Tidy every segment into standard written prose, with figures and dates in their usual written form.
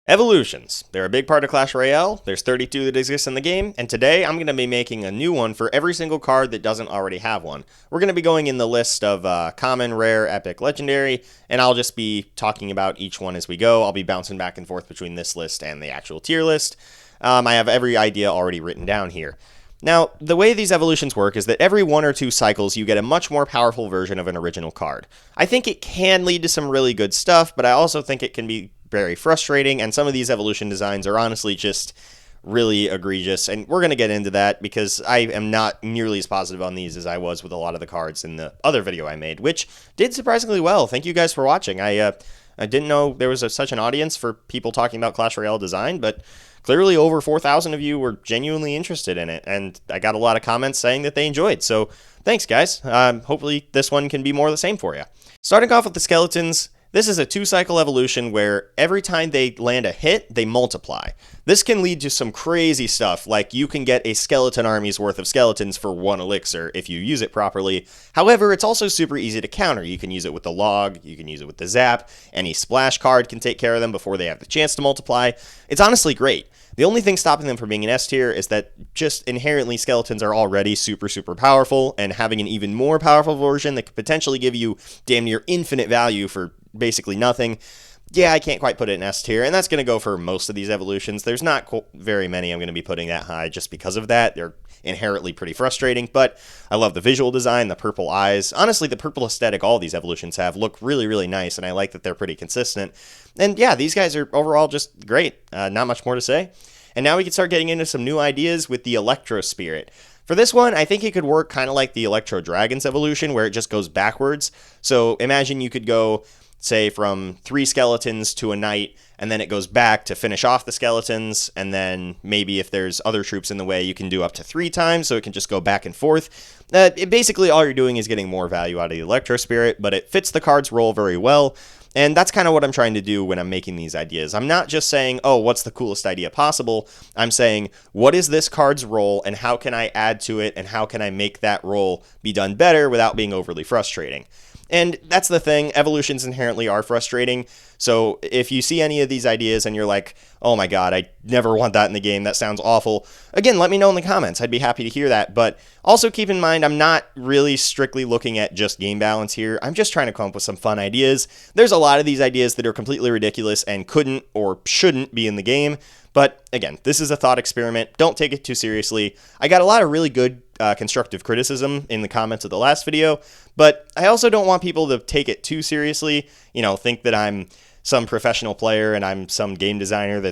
Evolutions. They're a big part of Clash Royale. There's 32 that exist in the game, and today I'm going to be making a new one for every single card that doesn't already have one. We're going to be going in the list of common, rare, epic, legendary, and I'll just be talking about each one as we go. I'll be bouncing back and forth between this list and the actual tier list. I have every idea already written down here. Now, the way these evolutions work is that every 1 or 2 cycles you get a much more powerful version of an original card. I think it can lead to some really good stuff, but I also think it can be very frustrating, and some of these evolution designs are honestly just really egregious, and we're going to get into that because I am not nearly as positive on these as I was with a lot of the cards in the other video I made, which did surprisingly well. Thank you guys for watching. I didn't know there was such an audience for people talking about Clash Royale design, but clearly over 4,000 of you were genuinely interested in it, and I got a lot of comments saying that they enjoyed, so thanks guys. Hopefully this one can be more of the same for you. Starting off with the skeletons, this is a 2-cycle evolution where every time they land a hit, they multiply. This can lead to some crazy stuff, like you can get a skeleton army's worth of skeletons for 1 elixir if you use it properly. However, it's also super easy to counter. You can use it with the log, you can use it with the zap, any splash card can take care of them before they have the chance to multiply. It's honestly great. The only thing stopping them from being an S tier is that just inherently skeletons are already super powerful, and having an even more powerful version that could potentially give you damn near infinite value for basically nothing. Yeah, I can't quite put it in S tier, and that's going to go for most of these evolutions. There's not very many I'm going to be putting that high just because of that. They're inherently pretty frustrating, but I love the visual design, the purple eyes. Honestly, the purple aesthetic all these evolutions have look really nice, and I like that they're pretty consistent. And yeah, these guys are overall just great. Not much more to say. And now we can start getting into some new ideas with the Electro Spirit. For this one, I think it could work kind of like the Electro Dragons evolution, where it just goes backwards. So imagine you could go, say, from 3 skeletons to a knight, and then it goes back to finish off the skeletons, and then maybe if there's other troops in the way, you can do up to 3 times, so it can just go back and forth. Basically, all you're doing is getting more value out of the Electro Spirit, but it fits the card's role very well. And that's kind of what I'm trying to do when I'm making these ideas. I'm not just saying, oh, what's the coolest idea possible? I'm saying, what is this card's role, and how can I add to it, and how can I make that role be done better without being overly frustrating? And that's the thing, evolutions inherently are frustrating, so if you see any of these ideas and you're like, oh my god, I never want that in the game, that sounds awful, again, let me know in the comments, I'd be happy to hear that, but also keep in mind, I'm not really strictly looking at just game balance here, I'm just trying to come up with some fun ideas. There's a lot of these ideas that are completely ridiculous and couldn't or shouldn't be in the game, but again, this is a thought experiment, don't take it too seriously. I got a lot of really good constructive criticism in the comments of the last video, but I also don't want people to take it too seriously, think that I'm some professional player and I'm some game designer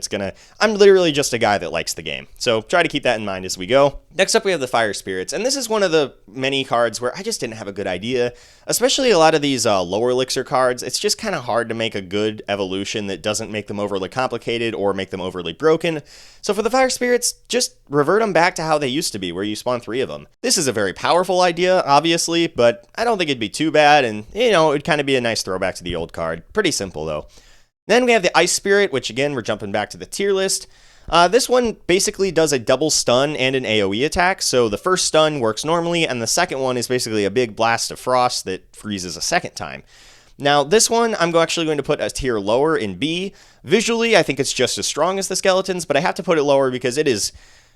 I'm literally just a guy that likes the game. So try to keep that in mind as we go. Next up we have the Fire Spirits, and this is one of the many cards where I just didn't have a good idea, especially a lot of these lower elixir cards. It's just kind of hard to make a good evolution that doesn't make them overly complicated or make them overly broken. So for the Fire Spirits, just revert them back to how they used to be, where you spawn 3 of them. This is a very powerful idea, obviously, but I don't think it'd be too bad, and it would kind of be a nice throwback to the old card. Pretty simple though. Then we have the Ice Spirit, which again, we're jumping back to the tier list. This one basically does a double stun and an AoE attack, so the first stun works normally, and the second one is basically a big blast of frost that freezes a second time. Now, this one, I'm actually going to put a tier lower in B. Visually, I think it's just as strong as the skeletons, but I have to put it lower because it is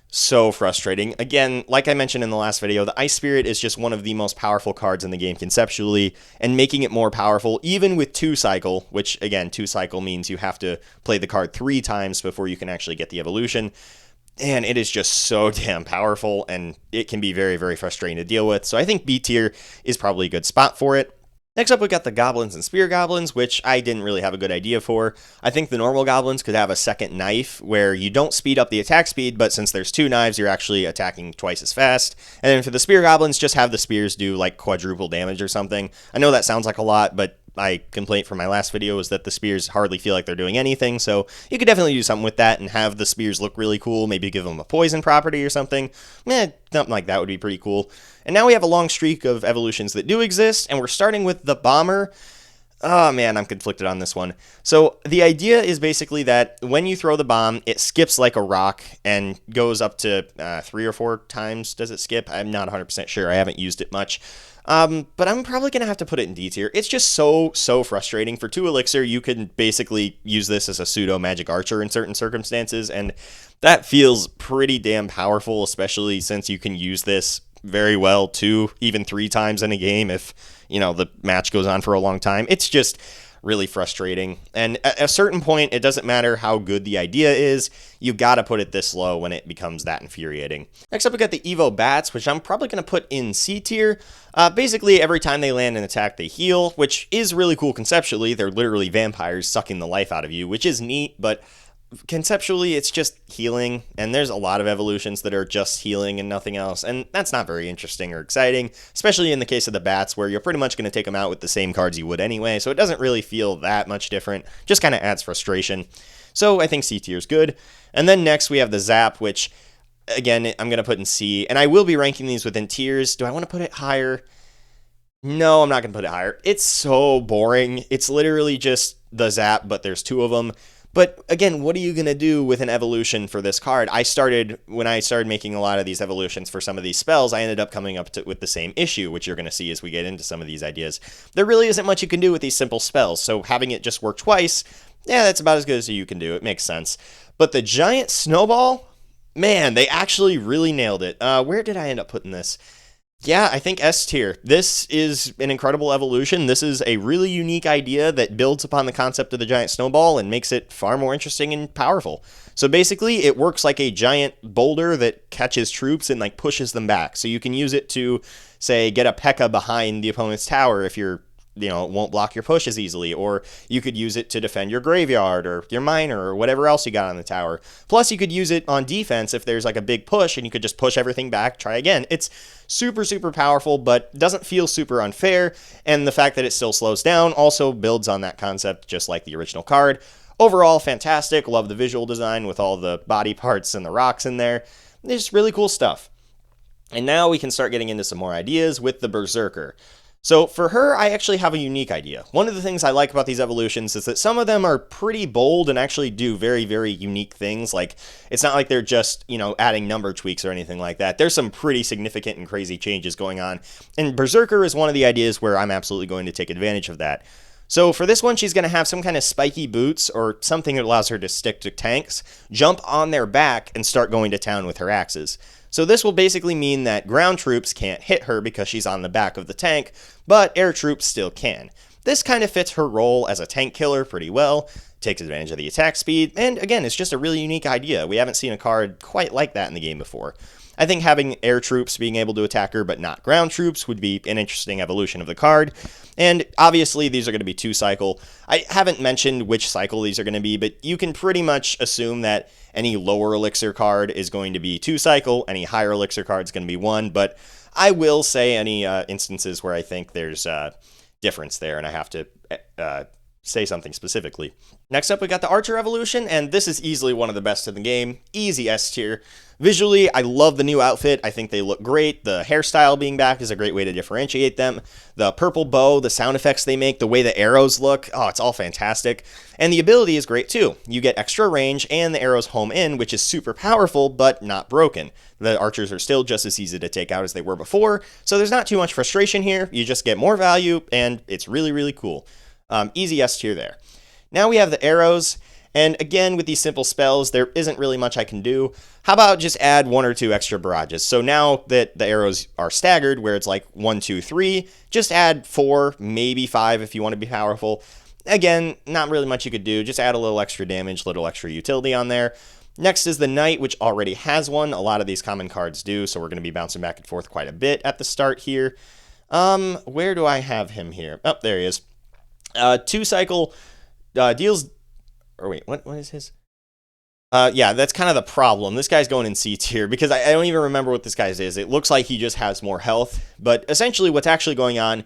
so frustrating. Again, like I mentioned in the last video, the Ice Spirit is just one of the most powerful cards in the game conceptually, and making it more powerful, even with 2-cycle, which again, 2-cycle means you have to play the card 3 times before you can actually get the evolution. And it is just so damn powerful, and it can be very frustrating to deal with. So I think B tier is probably a good spot for it. Next up, we got the Goblins and Spear Goblins, which I didn't really have a good idea for. I think the normal Goblins could have a second knife, where you don't speed up the attack speed, but since there's 2 knives, you're actually attacking twice as fast. And then for the Spear Goblins, just have the spears do like quadruple damage or something. I know that sounds like a lot, but my complaint from my last video was that the spears hardly feel like they're doing anything, so you could definitely do something with that and have the spears look really cool, maybe give them a poison property or something. Something like that would be pretty cool. And now we have a long streak of evolutions that do exist, and we're starting with the Bomber. Oh man, I'm conflicted on this one. So the idea is basically that when you throw the bomb, it skips like a rock and goes up to 3 or 4 times. Does it skip? I'm not 100% sure. I haven't used it much. But I'm probably going to have to put it in D tier. It's just so frustrating. For 2 elixir, you can basically use this as a pseudo magic archer in certain circumstances, and that feels pretty damn powerful, especially since you can use this very well 2, even 3 times in a game if, the match goes on for a long time. It's just really frustrating. And at a certain point, it doesn't matter how good the idea is, you gotta put it this low when it becomes that infuriating. Next up, we got the Evo Bats, which I'm probably gonna put in C tier. Basically, every time they land an attack, they heal, which is really cool conceptually. They're literally vampires sucking the life out of you, which is neat, but conceptually it's just healing, and there's a lot of evolutions that are just healing and nothing else, and that's not very interesting or exciting, especially in the case of the bats where you're pretty much going to take them out with the same cards you would anyway, so it doesn't really feel that much different, just kind of adds frustration. So I think C tier is good. And then next we have the Zap, which again I'm going to put in C, and I will be ranking these within tiers. Do I want to put it higher? No, I'm not going to put it higher. It's so boring. It's literally just the Zap, but there's 2 of them. But again, what are you going to do with an evolution for this card? When I started making a lot of these evolutions for some of these spells, I ended up coming up with the same issue, which you're going to see as we get into some of these ideas. There really isn't much you can do with these simple spells, so having it just work twice, yeah, that's about as good as you can do. It makes sense. But the giant snowball, man, they actually really nailed it. Where did I end up putting this? Yeah, I think S tier. This is an incredible evolution. This is a really unique idea that builds upon the concept of the giant snowball and makes it far more interesting and powerful. So basically, it works like a giant boulder that catches troops and like pushes them back. So you can use it to, say, get a P.E.K.K.A behind the opponent's tower if you're it won't block your push as easily, or you could use it to defend your graveyard or your miner or whatever else you got on the tower. Plus, you could use it on defense if there's like a big push and you could just push everything back, try again. It's super powerful, but doesn't feel super unfair, and the fact that it still slows down also builds on that concept just like the original card. Overall, fantastic. Love the visual design with all the body parts and the rocks in there. It's really cool stuff. And now we can start getting into some more ideas with the Berserker. So for her, I actually have a unique idea. One of the things I like about these evolutions is that some of them are pretty bold and actually do very unique things. Like, it's not like they're just, adding number tweaks or anything like that. There's some pretty significant and crazy changes going on. And Berserker is one of the ideas where I'm absolutely going to take advantage of that. So for this one, she's going to have some kind of spiky boots or something that allows her to stick to tanks, jump on their back, and start going to town with her axes. So this will basically mean that ground troops can't hit her because she's on the back of the tank, but air troops still can. This kind of fits her role as a tank killer pretty well, takes advantage of the attack speed, and again, it's just a really unique idea. We haven't seen a card quite like that in the game before. I think having air troops being able to attack her but not ground troops would be an interesting evolution of the card. And obviously these are going to be 2-cycle. I haven't mentioned which cycle these are going to be, but you can pretty much assume that any lower elixir card is going to be 2-cycle, any higher elixir card is going to be 1, but I will say any instances where I think there's a difference there and I have to say something specifically. Next up, we got the Archer evolution, and this is easily one of the best in the game. Easy S tier. Visually, I love the new outfit. I think they look great. The hairstyle being back is a great way to differentiate them. The purple bow, the sound effects they make, the way the arrows look, oh, it's all fantastic. And the ability is great too. You get extra range and the arrows home in, which is super powerful, but not broken. The archers are still just as easy to take out as they were before, so there's not too much frustration here. You just get more value, and it's really cool. Easy S tier there. Now we have the arrows, and again, with these simple spells, there isn't really much I can do. How about just add 1 or 2 extra barrages? So now that the arrows are staggered, where it's like 1, 2, 3, just add 4, maybe 5 if you want to be powerful. Again, not really much you could do. Just add a little extra damage, little extra utility on there. Next is the Knight, which already has one. A lot of these common cards do, so we're going to be bouncing back and forth quite a bit at the start here. Where do I have him here? Oh, there he is. 2-cycle deals, or wait, what is his? Yeah, that's kind of the problem. This guy's going in C tier because I don't even remember what this guy's is. It looks like he just has more health, but essentially what's actually going on,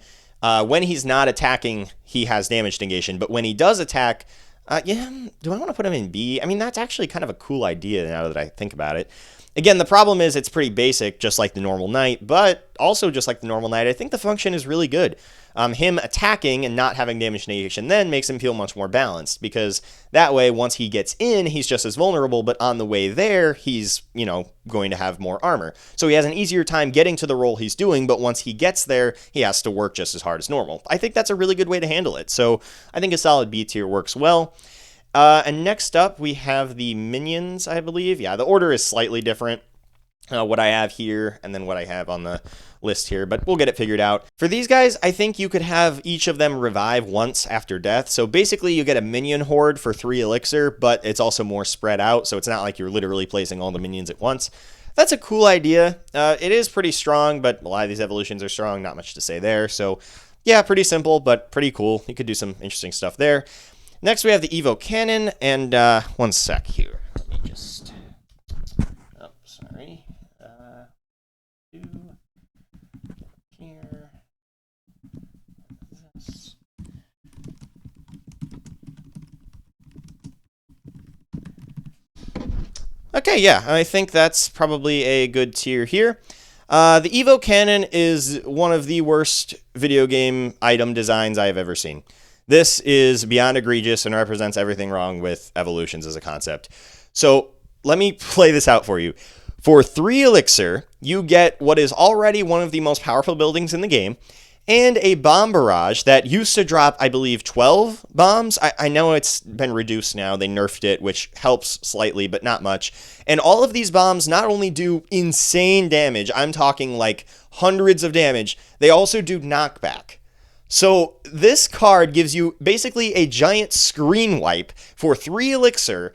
when he's not attacking, he has damage negation, but when he does attack, yeah, do I want to put him in B? I mean, that's actually kind of a cool idea now that I think about it. Again, the problem is it's pretty basic, just like the normal knight, but also just like the normal knight, I think the function is really good. Him attacking and not having damage negation then makes him feel much more balanced, because that way, once he gets in, he's just as vulnerable, but on the way there, he's, going to have more armor. So he has an easier time getting to the role he's doing, but once he gets there, he has to work just as hard as normal. I think that's a really good way to handle it, so I think a solid B tier works well. And next up, we have the minions, I believe. Yeah, the order is slightly different. What I have here and then what I have on the list here, but we'll get it figured out. For these guys, I think you could have each of them revive once after death. So basically you get a minion horde for 3 elixir, but it's also more spread out, so it's not like you're literally placing all the minions at once. That's a cool idea. It is pretty strong, but a lot of these evolutions are strong, not much to say there. So yeah, pretty simple, but pretty cool. You could do some interesting stuff there. Next we have the Evo Cannon, and one sec here. Let me just... Oh, sorry. Here. This. Okay, yeah, I think that's probably a good tier here. The Evo Cannon is one of the worst video game item designs I have ever seen. This is beyond egregious and represents everything wrong with evolutions as a concept. So let me play this out for you. For 3 elixir, you get what is already one of the most powerful buildings in the game, and a bomb barrage that used to drop, I believe, 12 bombs. I know it's been reduced now. They nerfed it, which helps slightly, but not much. And all of these bombs not only do insane damage, I'm talking like hundreds of damage, they also do knockback. So this card gives you basically a giant screen wipe for 3 elixir,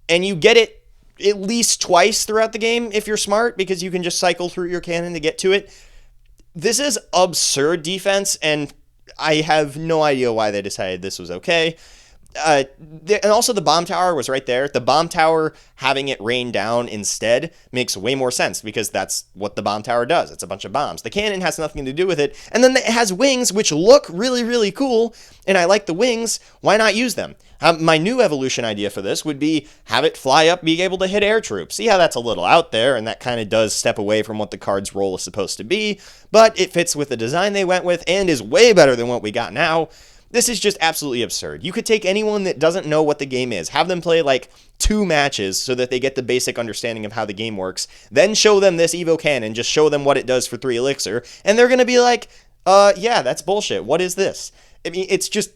and you get it at least twice throughout the game if you're smart, because you can just cycle through your cannon to get to it. This is absurd defense, and I have no idea why they decided this was okay. And also the bomb tower was right there. The bomb tower, having it rain down instead, makes way more sense, because that's what the bomb tower does. It's a bunch of bombs. The cannon has nothing to do with it. And then it has wings, which look really, really cool, and I like the wings. Why not use them? My new evolution idea for this would be have it fly up, being able to hit air troops. See how that's a little out there, and that kind of does step away from what the card's role is supposed to be, but it fits with the design they went with and is way better than what we got now. This is just absolutely absurd. You could take anyone that doesn't know what the game is, have them play like 2 matches so that they get the basic understanding of how the game works, then show them this Evo Cannon, just show them what it does for 3 elixir, and they're going to be like, yeah, that's bullshit. What is this? I mean, it's just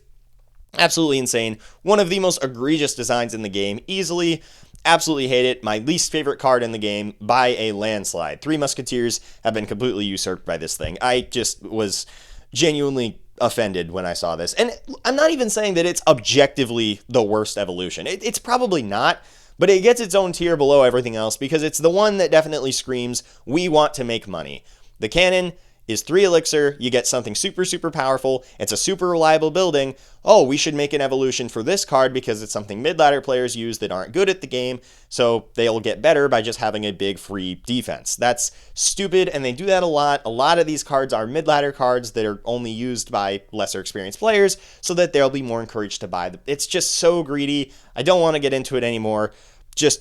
absolutely insane. One of the most egregious designs in the game, easily. Absolutely hate it. My least favorite card in the game by a landslide. 3 Musketeers have been completely usurped by this thing. I just was genuinely offended when I saw this. And I'm not even saying that it's objectively the worst evolution. It's probably not, but it gets its own tier below everything else because it's the one that definitely screams, we want to make money. The cannon is 3 elixir, you get something super, super powerful, it's a super reliable building. Oh, we should make an evolution for this card because it's something mid-ladder players use that aren't good at the game, so they'll get better by just having a big free defense. That's stupid, and they do that a lot. A lot of these cards are mid-ladder cards that are only used by lesser experienced players, so that they'll be more encouraged to buy them. It's just so greedy. I don't want to get into it anymore. Just,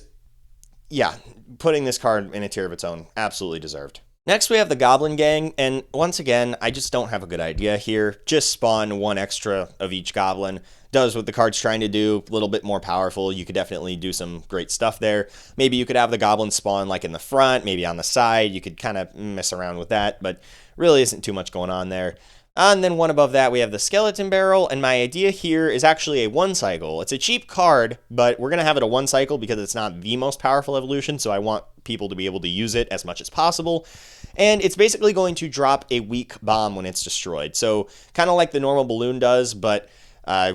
yeah, putting this card in a tier of its own, absolutely deserved. Next, we have the Goblin Gang, and once again, I just don't have a good idea here. Just spawn 1 extra of each Goblin. Does what the card's trying to do, a little bit more powerful. You could definitely do some great stuff there. Maybe you could have the Goblin spawn like in the front, maybe on the side. You could kind of mess around with that, but really isn't too much going on there. And then one above that, we have the Skeleton Barrel, and my idea here is actually a 1 cycle. It's a cheap card, but we're going to have it a 1 cycle because it's not the most powerful evolution, so I want people to be able to use it as much as possible. And it's basically going to drop a weak bomb when it's destroyed. So kind of like the normal balloon does, but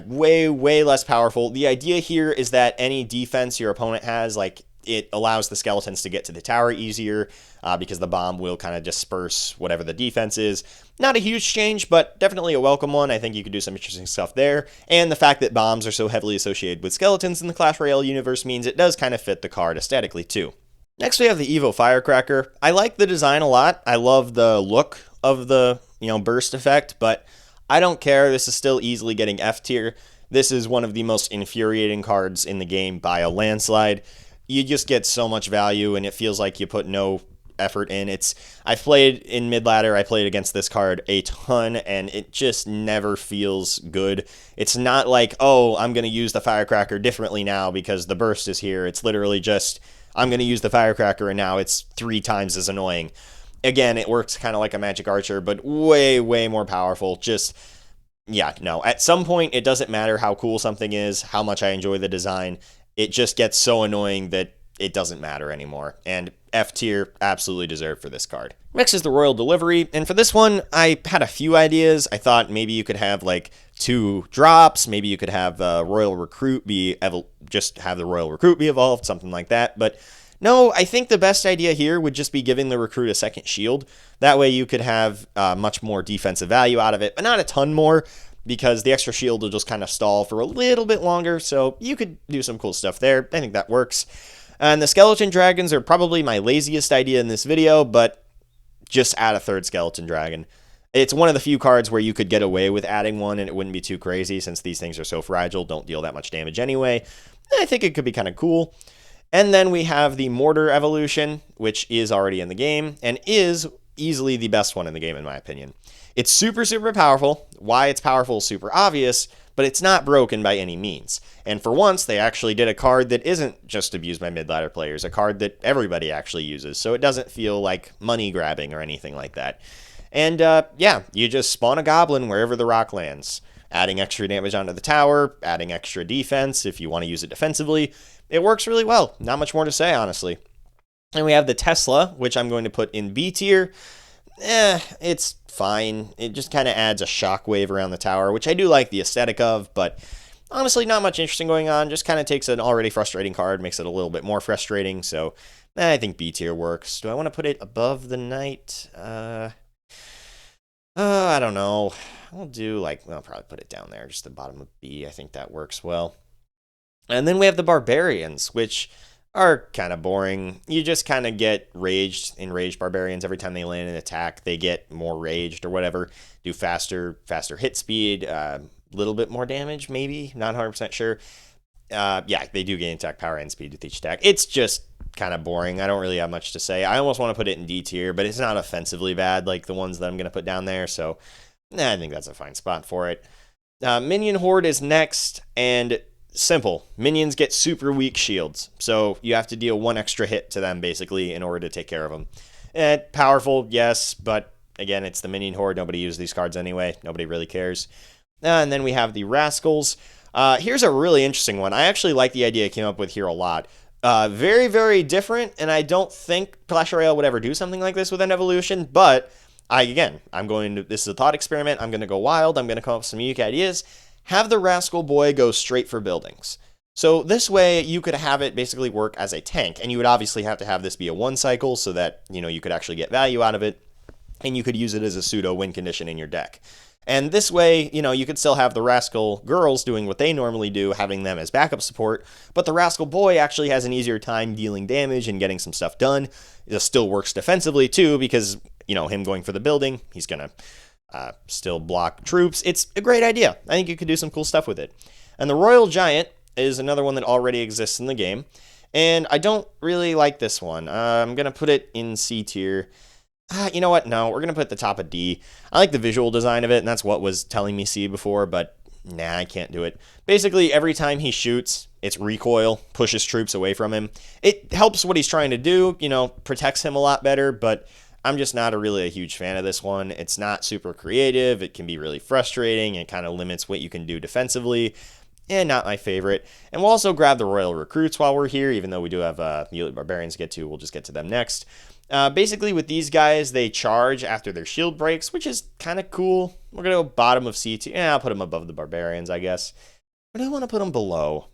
way, way less powerful. The idea here is that any defense your opponent has, like, it allows the skeletons to get to the tower easier because the bomb will kind of disperse whatever the defense is. Not a huge change, but definitely a welcome one. I think you could do some interesting stuff there. And the fact that bombs are so heavily associated with skeletons in the Clash Royale universe means it does kind of fit the card aesthetically too. Next we have the Evo Firecracker. I like the design a lot. I love the look of the, burst effect, but I don't care. This is still easily getting F tier. This is one of the most infuriating cards in the game by a landslide. you just get so much value, and it feels like you put no effort in. I've played in mid ladder. I played against this card a ton, and it just never feels good. It's not like, oh, I'm going to use the firecracker differently now because the burst is here. It's literally just, I'm going to use the firecracker, and now it's 3 times as annoying. Again, it works kind of like a magic archer, but way, way more powerful. Just, yeah, no. At some point, it doesn't matter how cool something is, how much I enjoy the design. It just gets so annoying that it doesn't matter anymore. And F tier, absolutely deserved for this card. Next is the Royal Delivery, and for this one, I had a few ideas. I thought maybe you could have like 2 drops, maybe you could have the Royal Recruit just have the Royal Recruit be evolved, something like that, but no, I think the best idea here would just be giving the Recruit a second shield. That way you could have much more defensive value out of it, but not a ton more, because the extra shield will just kind of stall for a little bit longer, so you could do some cool stuff there. I think that works. And the Skeleton Dragons are probably my laziest idea in this video, but just add a 3rd Skeleton Dragon. It's one of the few cards where you could get away with adding one and it wouldn't be too crazy, since these things are so fragile, don't deal that much damage anyway. I think it could be kind of cool. And then we have the Mortar Evolution, which is already in the game, and is easily the best one in the game, in my opinion. It's super, super powerful. Why it's powerful is super obvious, but it's not broken by any means. And for once, they actually did a card that isn't just abused by mid-ladder players, a card that everybody actually uses, so it doesn't feel like money grabbing or anything like that. And yeah, you just spawn a goblin wherever the rock lands, adding extra damage onto the tower, adding extra defense if you want to use it defensively. It works really well. Not much more to say, honestly. And we have the Tesla, which I'm going to put in B tier. It's fine. It just kind of adds a shockwave around the tower, which I do like the aesthetic of, but honestly, not much interesting going on. Just kind of takes an already frustrating card, makes it a little bit more frustrating, so I think B tier works. Do I want to put it above the Knight? I don't know. I'll probably put it down there, just the bottom of B. I think that works well. And then we have the Barbarians, which are kind of boring. You just kind of get enraged Barbarians every time they land an attack. They get more raged or whatever, do faster hit speed, little bit more damage, maybe, not 100% sure. Yeah, they do gain attack power and speed with each attack. It's just kind of boring. I don't really have much to say. I almost want to put it in D tier, but it's not offensively bad like the ones that I'm going to put down there, so I think that's a fine spot for it. Minion Horde is next, and simple. Minions get super weak shields, so you have to deal 1 extra hit to them, basically, in order to take care of them. Powerful, yes, but again, it's the Minion Horde. Nobody uses these cards anyway. Nobody really cares. And then we have the Rascals. Here's a really interesting one. I actually like the idea I came up with here a lot. Very, very different, and I don't think Clash Royale would ever do something like this with an evolution, but this is a thought experiment. I'm going to go wild. I'm going to come up with some unique ideas. Have the Rascal Boy go straight for buildings. So this way, you could have it basically work as a tank, and you would obviously have to have this be a 1 cycle so that, you could actually get value out of it, and you could use it as a pseudo win condition in your deck. And this way, you could still have the Rascal Girls doing what they normally do, having them as backup support, but the Rascal Boy actually has an easier time dealing damage and getting some stuff done. It still works defensively, too, because, him going for the building, he's going to still block troops. It's a great idea. I think you could do some cool stuff with it. And the Royal Giant is another one that already exists in the game, and I don't really like this one. I'm going to put it in C tier. You know what? No, we're going to put it at the top of D. I like the visual design of it, and that's what was telling me C before, but nah, I can't do it. Basically, every time he shoots, it's recoil, pushes troops away from him. It helps what he's trying to do, protects him a lot better, but I'm just not really a huge fan of this one. It's not super creative. It can be really frustrating. It kind of limits what you can do defensively, and not my favorite. And we'll also grab the Royal Recruits while we're here, even though we do have Elite Barbarians to get to. We'll just get to them next. Basically, with these guys, they charge after their shield breaks, which is kind of cool. We're going to go bottom of C tier. I'll put them above the Barbarians, I guess. But I want to put them below.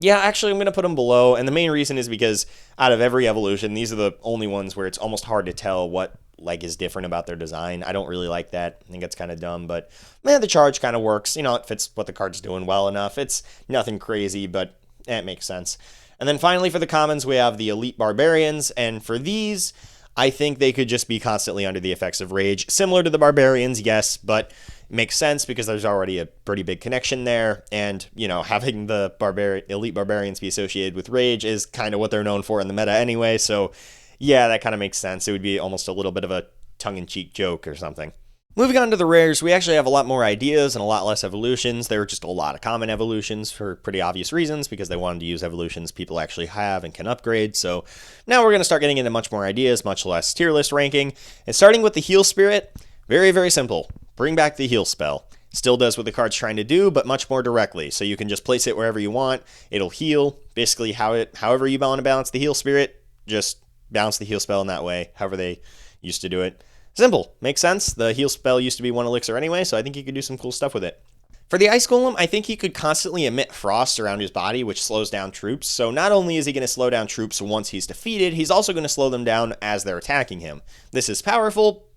Yeah, actually, I'm going to put them below, and the main reason is because out of every evolution, these are the only ones where it's almost hard to tell what is different about their design. I don't really like that. I think it's kind of dumb, but the charge kind of works. It fits what the card's doing well enough. It's nothing crazy, but it makes sense. And then finally, for the commons, we have the Elite Barbarians, and for these, I think they could just be constantly under the effects of rage. Similar to the Barbarians, yes, but Makes sense because there's already a pretty big connection there, and having the elite barbarians be associated with rage is kind of what they're known for in the meta anyway. So yeah, that kind of makes sense. It would be almost a little bit of a tongue-in-cheek joke or something. Moving on to the rares, we actually have a lot more ideas and a lot less evolutions. There are just a lot of common evolutions for pretty obvious reasons because they wanted to use evolutions people actually have and can upgrade. So now we're going to start getting into much more ideas, much less tier list ranking. And starting with the heal spirit, very, very simple. Bring back the heal spell. Still does what the card's trying to do, but much more directly. So you can just place it wherever you want. It'll heal. Basically, however you want to balance the heal spirit, just balance the heal spell in that way, however they used to do it. Simple. Makes sense. The heal spell used to be 1 elixir anyway, so I think you could do some cool stuff with it. For the Ice Golem, I think he could constantly emit frost around his body, which slows down troops. So not only is he going to slow down troops once he's defeated, he's also going to slow them down as they're attacking him. This is powerful,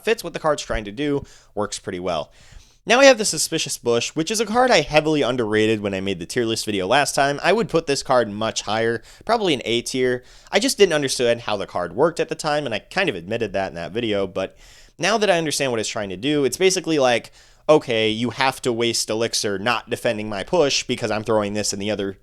fits what the card's trying to do, works pretty well. Now we have the Suspicious Bush, which is a card I heavily underrated when I made the tier list video last time. I would put this card much higher, probably an A tier. I just didn't understand how the card worked at the time, and I kind of admitted that in that video, but now that I understand what it's trying to do, it's basically like, okay, you have to waste elixir not defending my push because I'm throwing this in the other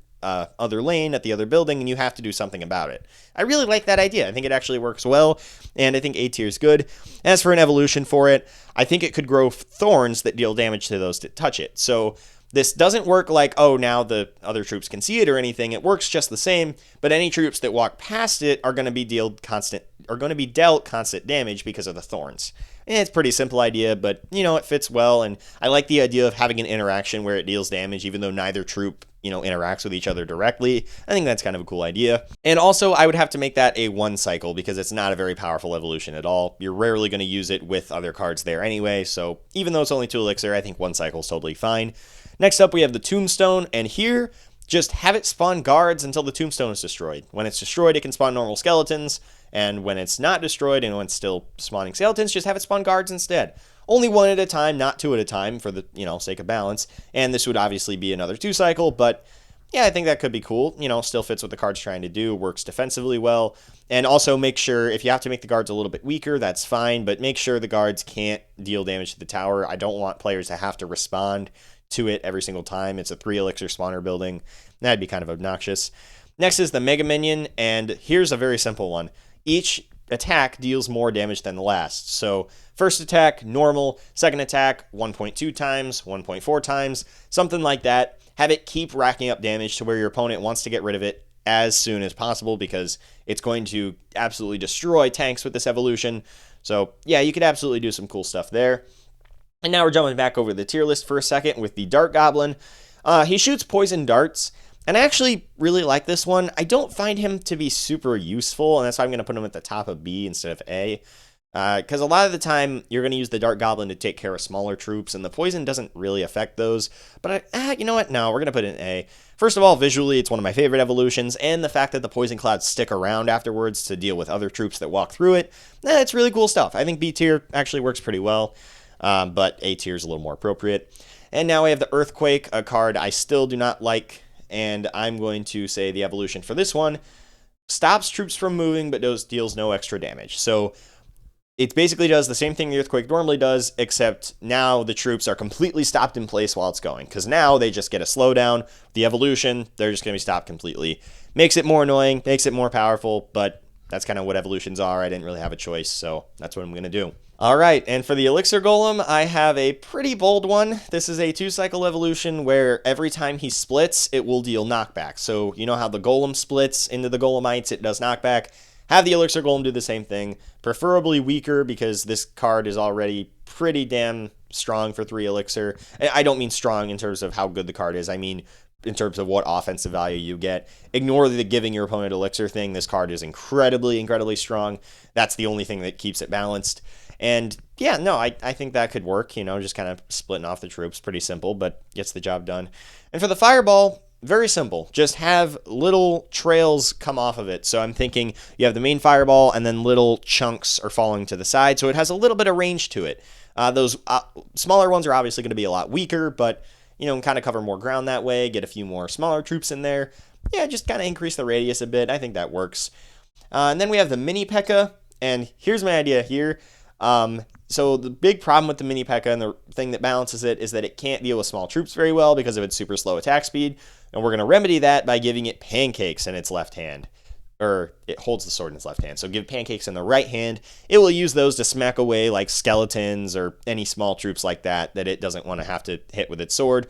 lane at the other building, and you have to do something about it. I really like that idea. I think it actually works well, and I think A tier is good. As for an evolution for it, I think it could grow thorns that deal damage to those that touch it. So this doesn't work like, oh, now the other troops can see it or anything. It works just the same, but any troops that walk past it are going to be dealt constant damage because of the thorns. And it's a pretty simple idea, but it fits well, and I like the idea of having an interaction where it deals damage even though neither troop interacts with each other directly. I think that's kind of a cool idea. And also, I would have to make that a 1 cycle because it's not a very powerful evolution at all. You're rarely going to use it with other cards there anyway, so even though it's only 2 elixir, I think 1 cycle is totally fine. Next up, we have the Tombstone, and here, just have it spawn guards until the Tombstone is destroyed. When it's destroyed, it can spawn normal skeletons, and when it's not destroyed and when it's still spawning skeletons, just have it spawn guards instead. Only 1 at a time, not 2 at a time for the sake of balance. And this would obviously be another 2 cycle, but yeah, I think that could be cool. Still fits what the card's trying to do, works defensively well. And also make sure, if you have to make the guards a little bit weaker, that's fine, but make sure the guards can't deal damage to the tower. I don't want players to have to respond to it every single time. It's a 3 elixir spawner building. That'd be kind of obnoxious. Next is the Mega Minion, and here's a very simple one. Each attack deals more damage than the last. So first attack, normal. Second attack, 1.2 times, 1.4 times, something like that. Have it keep racking up damage to where your opponent wants to get rid of it as soon as possible because it's going to absolutely destroy tanks with this evolution. So yeah, you could absolutely do some cool stuff there. And now we're jumping back over the tier list for a second with the Dart Goblin. He shoots poison darts. And I actually really like this one. I don't find him to be super useful, and that's why I'm going to put him at the top of B instead of A. Because a lot of the time, you're going to use the Dart Goblin to take care of smaller troops, and the poison doesn't really affect those. But you know what? No, we're going to put it in A. First of all, visually, it's one of my favorite evolutions, and the fact that the poison clouds stick around afterwards to deal with other troops that walk through it, it's really cool stuff. I think B tier actually works pretty well, but A tier is a little more appropriate. And now we have the Earthquake, a card I still do not like. And I'm going to say the evolution for this one stops troops from moving, but deals no extra damage. So it basically does the same thing the Earthquake normally does, except now the troops are completely stopped in place while it's going. Because now they just get a slowdown. The evolution, they're just going to be stopped completely. Makes it more annoying, makes it more powerful, but that's kind of what evolutions are. I didn't really have a choice, so that's what I'm going to do. All right, and for the Elixir Golem, I have a pretty bold one. This is a 2-cycle evolution where every time he splits, it will deal knockback. So you know how the Golem splits into the Golemites, it does knockback. Have the Elixir Golem do the same thing, preferably weaker because this card is already pretty damn strong for 3 Elixir. I don't mean strong in terms of how good the card is, I mean in terms of what offensive value you get. Ignore the giving your opponent Elixir thing. This card is incredibly, incredibly strong. That's the only thing that keeps it balanced. And yeah, no, I think that could work, just kind of splitting off the troops. Pretty simple, but gets the job done. And for the Fireball, very simple. Just have little trails come off of it. So I'm thinking you have the main Fireball and then little chunks are falling to the side. So it has a little bit of range to it. Those smaller ones are obviously going to be a lot weaker, but kind of cover more ground that way, get a few more smaller troops in there. Yeah, just kind of increase the radius a bit. I think that works. And then we have the Mini P.E.K.K.A. And here's my idea here. So the big problem with the mini P.E.K.K.A. and the thing that balances it is that it can't deal with small troops very well because of its super slow attack speed, and we're going to remedy that by giving it pancakes in its left hand. Or it holds the sword in its left hand. So give pancakes in the right hand. It will use those to smack away like skeletons or any small troops like that it doesn't want to have to hit with its sword.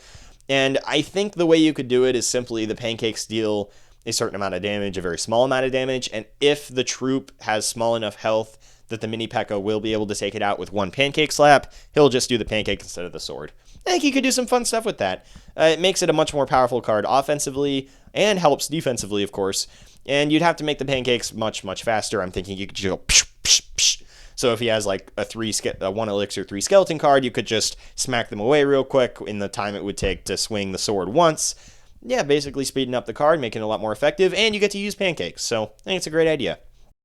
And I think the way you could do it is simply the pancakes deal a certain amount of damage, a very small amount of damage, and if the troop has small enough health that the mini P.E.K.K.A. will be able to take it out with one pancake slap, he'll just do the pancake instead of the sword. I think you could do some fun stuff with that. It makes it a much more powerful card offensively and helps defensively, of course. And you'd have to make the pancakes much, much faster. I'm thinking you could just go psh, psh, psh. So if he has like a 1 elixir 3 skeleton card, you could just smack them away real quick in the time it would take to swing the sword once. Yeah, basically speeding up the card, making it a lot more effective, and you get to use pancakes. So I think it's a great idea.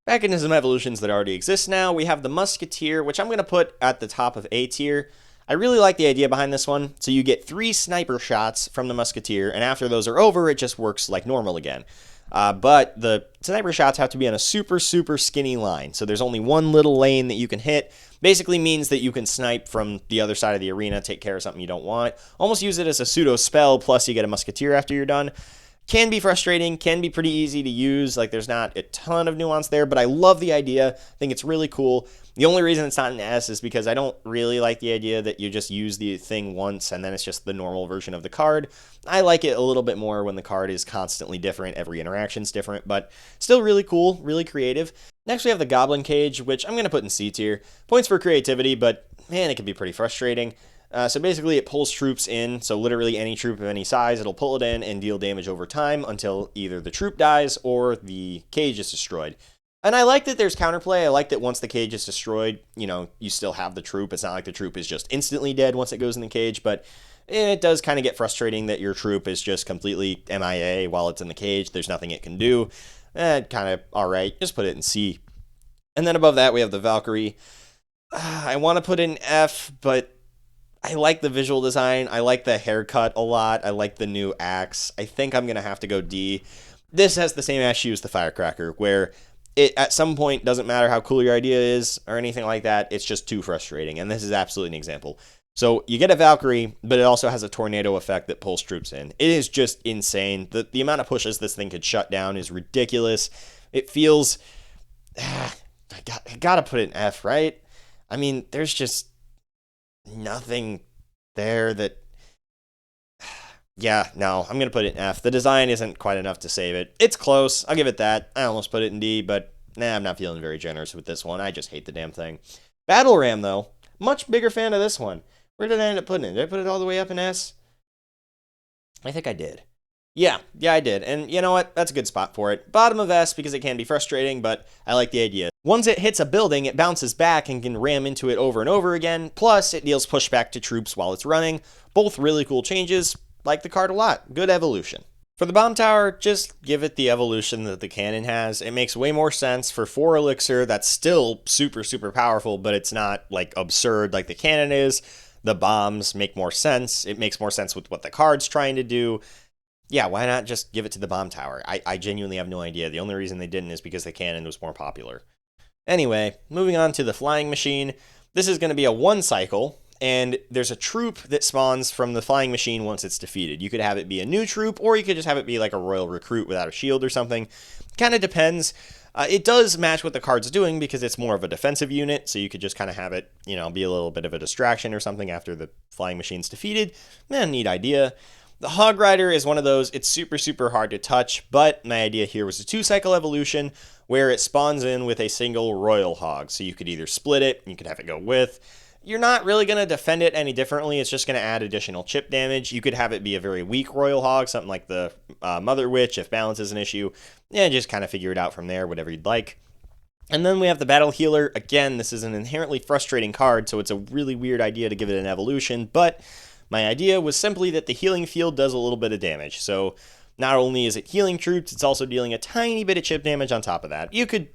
Back into some evolutions that already exist now, we have the Musketeer, which I'm going to put at the top of A tier. I really like the idea behind this one. So you get 3 sniper shots from the Musketeer, and after those are over, it just works like normal again. But the sniper shots have to be on a super, super skinny line. So there's only one little lane that you can hit. Basically means that you can snipe from the other side of the arena, take care of something you don't want. Almost use it as a pseudo spell, plus you get a Musketeer after you're done. Can be frustrating, can be pretty easy to use. Like, there's not a ton of nuance there, but I love the idea. I think it's really cool. The only reason it's not an S is because I don't really like the idea that you just use the thing once and then it's just the normal version of the card. I like it a little bit more when the card is constantly different, every interaction's different, but still really cool, really creative. Next we have the Goblin Cage, which I'm going to put in C tier. Points for creativity, but man, it can be pretty frustrating. So basically it pulls troops in, so literally any troop of any size, it'll pull it in and deal damage over time until either the troop dies or the cage is destroyed. And I like that there's counterplay. I like that once the cage is destroyed, you still have the troop. It's not like the troop is just instantly dead once it goes in the cage, but it does kind of get frustrating that your troop is just completely MIA while it's in the cage. There's nothing it can do. Kind of alright, just put it in C. And then above that we have the Valkyrie. I want to put in F, but I like the visual design. I like the haircut a lot. I like the new axe. I think I'm going to have to go D. This has the same issue as the Firecracker, where it at some point doesn't matter how cool your idea is or anything like that. It's just too frustrating. And this is absolutely an example. So you get a Valkyrie, but it also has a tornado effect that pulls troops in. It is just insane. The amount of pushes this thing could shut down is ridiculous. It feels... I gotta put it in F, right? I mean, there's just nothing there that... Yeah, no, I'm going to put it in F. The design isn't quite enough to save it. It's close. I'll give it that. I almost put it in D, but I'm not feeling very generous with this one. I just hate the damn thing. Battle Ram, though. Much bigger fan of this one. Where did I end up putting it? Did I put it all the way up in S? I think I did. Yeah, I did. And you know what? That's a good spot for it. Bottom of S because it can be frustrating, but I like the idea. Once it hits a building, it bounces back and can ram into it over and over again. Plus, it deals pushback to troops while it's running. Both really cool changes. Like the card a lot. Good evolution. For the Bomb Tower, just give it the evolution that the cannon has. It makes way more sense for 4 elixir. That's still super, super powerful, but it's not like absurd like the cannon is. The bombs make more sense. It makes more sense with what the card's trying to do. Yeah, why not just give it to the Bomb Tower? I genuinely have no idea. The only reason they didn't is because the cannon was more popular. Anyway, moving on to the Flying Machine. This is going to be a 1 cycle. And there's a troop that spawns from the Flying Machine once it's defeated. You could have it be a new troop, or you could just have it be like a Royal Recruit without a shield or something. Kind of depends. It does match what the card's doing because it's more of a defensive unit, so you could just kind of have it, be a little bit of a distraction or something after the Flying Machine's defeated. Neat idea. The Hog Rider is one of those, it's super, super hard to touch, but my idea here was a 2-cycle evolution where it spawns in with a single Royal Hog. So you could either split it, you could have it go with... You're not really going to defend it any differently. It's just going to add additional chip damage. You could have it be a very weak Royal Hog, something like the Mother Witch if balance is an issue. Yeah, just kind of figure it out from there, whatever you'd like. And then we have the Battle Healer. Again, this is an inherently frustrating card, so it's a really weird idea to give it an evolution. But my idea was simply that the healing field does a little bit of damage. So not only is it healing troops, it's also dealing a tiny bit of chip damage on top of that. You could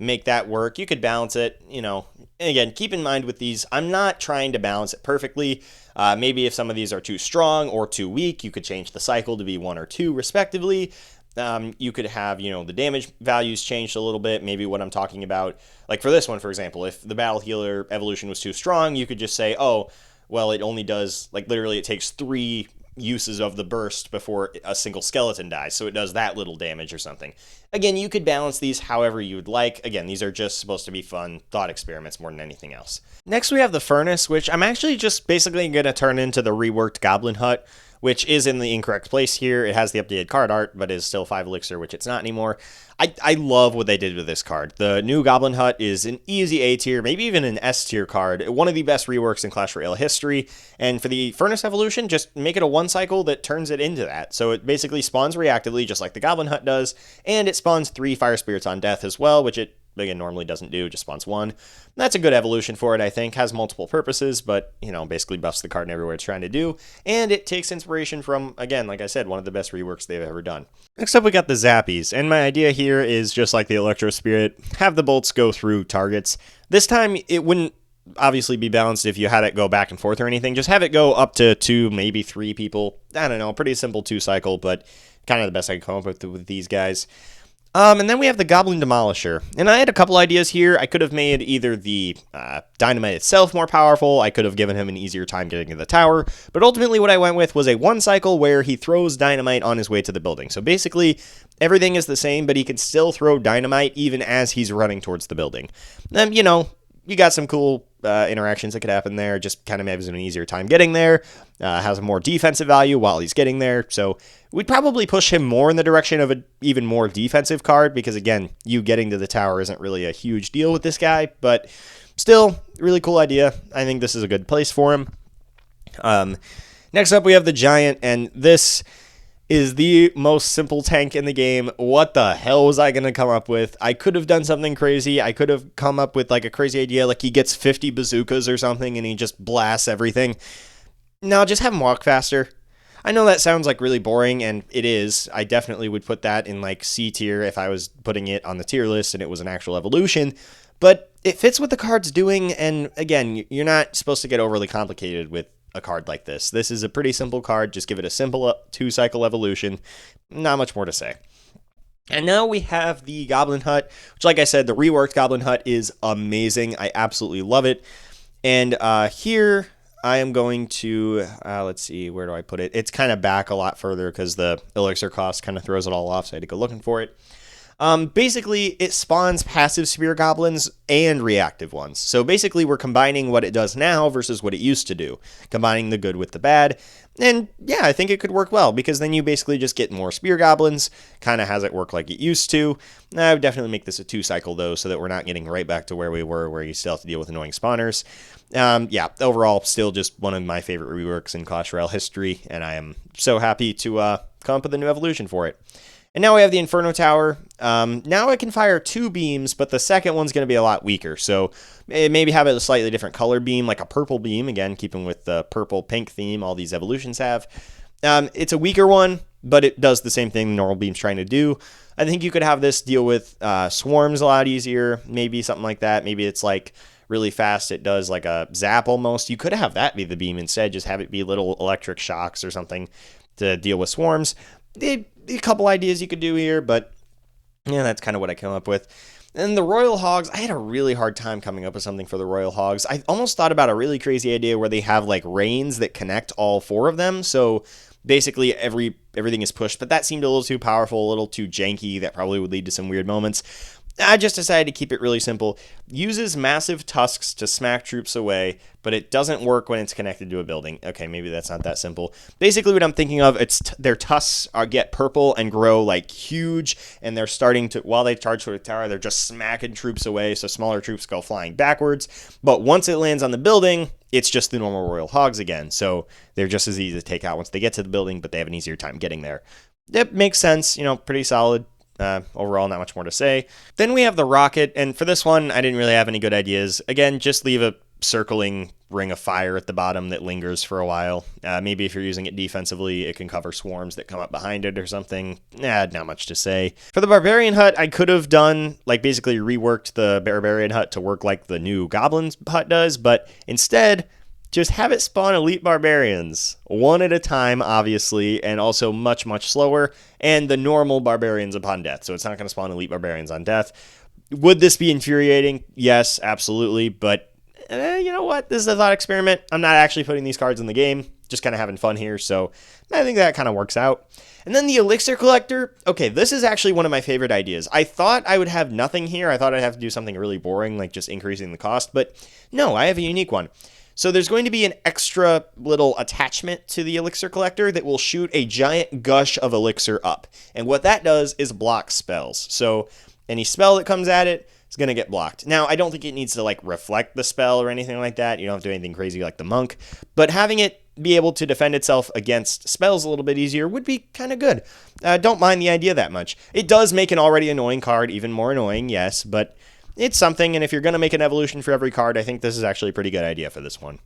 make that work. You could balance it, And again, keep in mind with these, I'm not trying to balance it perfectly. Maybe if some of these are too strong or too weak, you could change the cycle to be 1 or 2 respectively. You could have, the damage values changed a little bit. Maybe what I'm talking about, like for this one, for example, if the battle healer evolution was too strong, you could just say, oh, well, it only does, like literally it takes 3 uses of the burst before a single skeleton dies, so it does that little damage or something. Again, you could balance these however you would like. Again, these are just supposed to be fun thought experiments more than anything else. Next, we have the furnace, which I'm actually just basically going to turn into the reworked Goblin Hut, which is in the incorrect place here. It has the updated card art, but is still 5 elixir, which it's not anymore. I love what they did with this card. The new Goblin Hut is an easy A tier, maybe even an S tier card. One of the best reworks in Clash Royale history. And for the Furnace evolution, just make it a 1 cycle that turns it into that. So it basically spawns reactively, just like the Goblin Hut does, and it spawns 3 Fire Spirits on death as well, which it again normally doesn't do, just spawns 1. That's a good evolution for it, I think. Has multiple purposes, but basically buffs the card in everywhere it's trying to do, and it takes inspiration from, again, like I said, one of the best reworks they've ever done. Next up, we got the Zappies, and my idea here is just like the Electro Spirit, have the bolts go through targets. This time it wouldn't obviously be balanced if you had it go back and forth or anything. Just have it go up to 2, maybe 3 people. I don't know, pretty simple 2 cycle, but kind of the best I can come up with these guys. And then we have the Goblin Demolisher. And I had a couple ideas here. I could have made either the dynamite itself more powerful. I could have given him an easier time getting to the tower. But ultimately what I went with was a 1 cycle where he throws dynamite on his way to the building. So basically everything is the same, but he can still throw dynamite even as he's running towards the building. You got some cool interactions that could happen there. Just kind of gives him an easier time getting there. Has a more defensive value while he's getting there. So we'd probably push him more in the direction of an even more defensive card because, again, you getting to the tower isn't really a huge deal with this guy. But still, really cool idea. I think this is a good place for him. Next up, we have the Giant, and this is the most simple tank in the game. What the hell was I going to come up with? I could have done something crazy. I could have come up with like a crazy idea, like he gets 50 bazookas or something and he just blasts everything. No, just have him walk faster. I know that sounds like really boring, and it is. I definitely would put that in like C tier if I was putting it on the tier list and it was an actual evolution. But it fits what the card's doing, and again, you're not supposed to get overly complicated with a card like this. This is a pretty simple card. Just give it a simple 2 cycle evolution. Not much more to say. And now we have the Goblin Hut, which, like I said, the reworked Goblin Hut is amazing. I absolutely love it. And here I am going to, let's see, where do I put it? It's kind of back a lot further because the elixir cost kind of throws it all off, so I had to go looking for it. Basically, it spawns passive spear goblins and reactive ones. So basically, we're combining what it does now versus what it used to do. Combining the good with the bad. And yeah, I think it could work well because then you basically just get more spear goblins. Kind of has it work like it used to. I would definitely make this a 2 cycle though, so that we're not getting right back to where we were, where you still have to deal with annoying spawners. Yeah, overall, still just one of my favorite reworks in Clash Royale history, and I am so happy to come up with a new evolution for it. And now we have the Inferno Tower. Now I can fire 2 beams, but the second one's going to be a lot weaker. So maybe have it a slightly different color beam, like a purple beam. Again, keeping with the purple-pink theme all these evolutions have. It's a weaker one, but it does the same thing the normal beam's trying to do. I think you could have this deal with swarms a lot easier. Maybe something like that. Maybe it's like really fast. It does like a zap almost. You could have that be the beam instead. Just have it be little electric shocks or something to deal with swarms. A couple ideas you could do here, but yeah, that's kind of what I came up with. And the Royal Hogs, I had a really hard time coming up with something for the Royal Hogs. I almost thought about a really crazy idea where they have like reins that connect all 4 of them. So basically everything is pushed, but that seemed a little too powerful, a little too janky. That probably would lead to some weird moments. I just decided to keep it really simple. Uses massive tusks to smack troops away, but it doesn't work when it's connected to a building. Okay, maybe that's not that simple. Basically what I'm thinking of, it's their tusks get purple and grow like huge, and they're starting to, while they charge for the tower, they're just smacking troops away, so smaller troops go flying backwards. But once it lands on the building, it's just the normal Royal Hogs again, so they're just as easy to take out once they get to the building, but they have an easier time getting there. It makes sense, pretty solid. Overall, not much more to say. Then we have the rocket, and for this one, I didn't really have any good ideas. Again, just leave a circling ring of fire at the bottom that lingers for a while. Maybe if you're using it defensively, it can cover swarms that come up behind it or something. Not much to say. For the Barbarian Hut, I could have done, like, basically reworked the Barbarian Hut to work like the new Goblin Hut does, but instead, just have it spawn elite barbarians one at a time, obviously, and also much, much slower, and the normal barbarians upon death. So it's not going to spawn elite barbarians on death. Would this be infuriating? Yes, absolutely. But you know what? This is a thought experiment. I'm not actually putting these cards in the game, just kind of having fun here. So I think that kind of works out. And then the Elixir Collector. Okay, this is actually one of my favorite ideas. I thought I would have nothing here. I thought I'd have to do something really boring, like just increasing the cost. But no, I have a unique one. So there's going to be an extra little attachment to the Elixir Collector that will shoot a giant gush of Elixir up. And what that does is block spells. So any spell that comes at it is going to get blocked. Now, I don't think it needs to like reflect the spell or anything like that. You don't have to do anything crazy like the monk. But having it be able to defend itself against spells a little bit easier would be kind of good. Don't mind the idea that much. It does make an already annoying card even more annoying, yes, but it's something, and if you're going to make an evolution for every card, I think this is actually a pretty good idea for this one.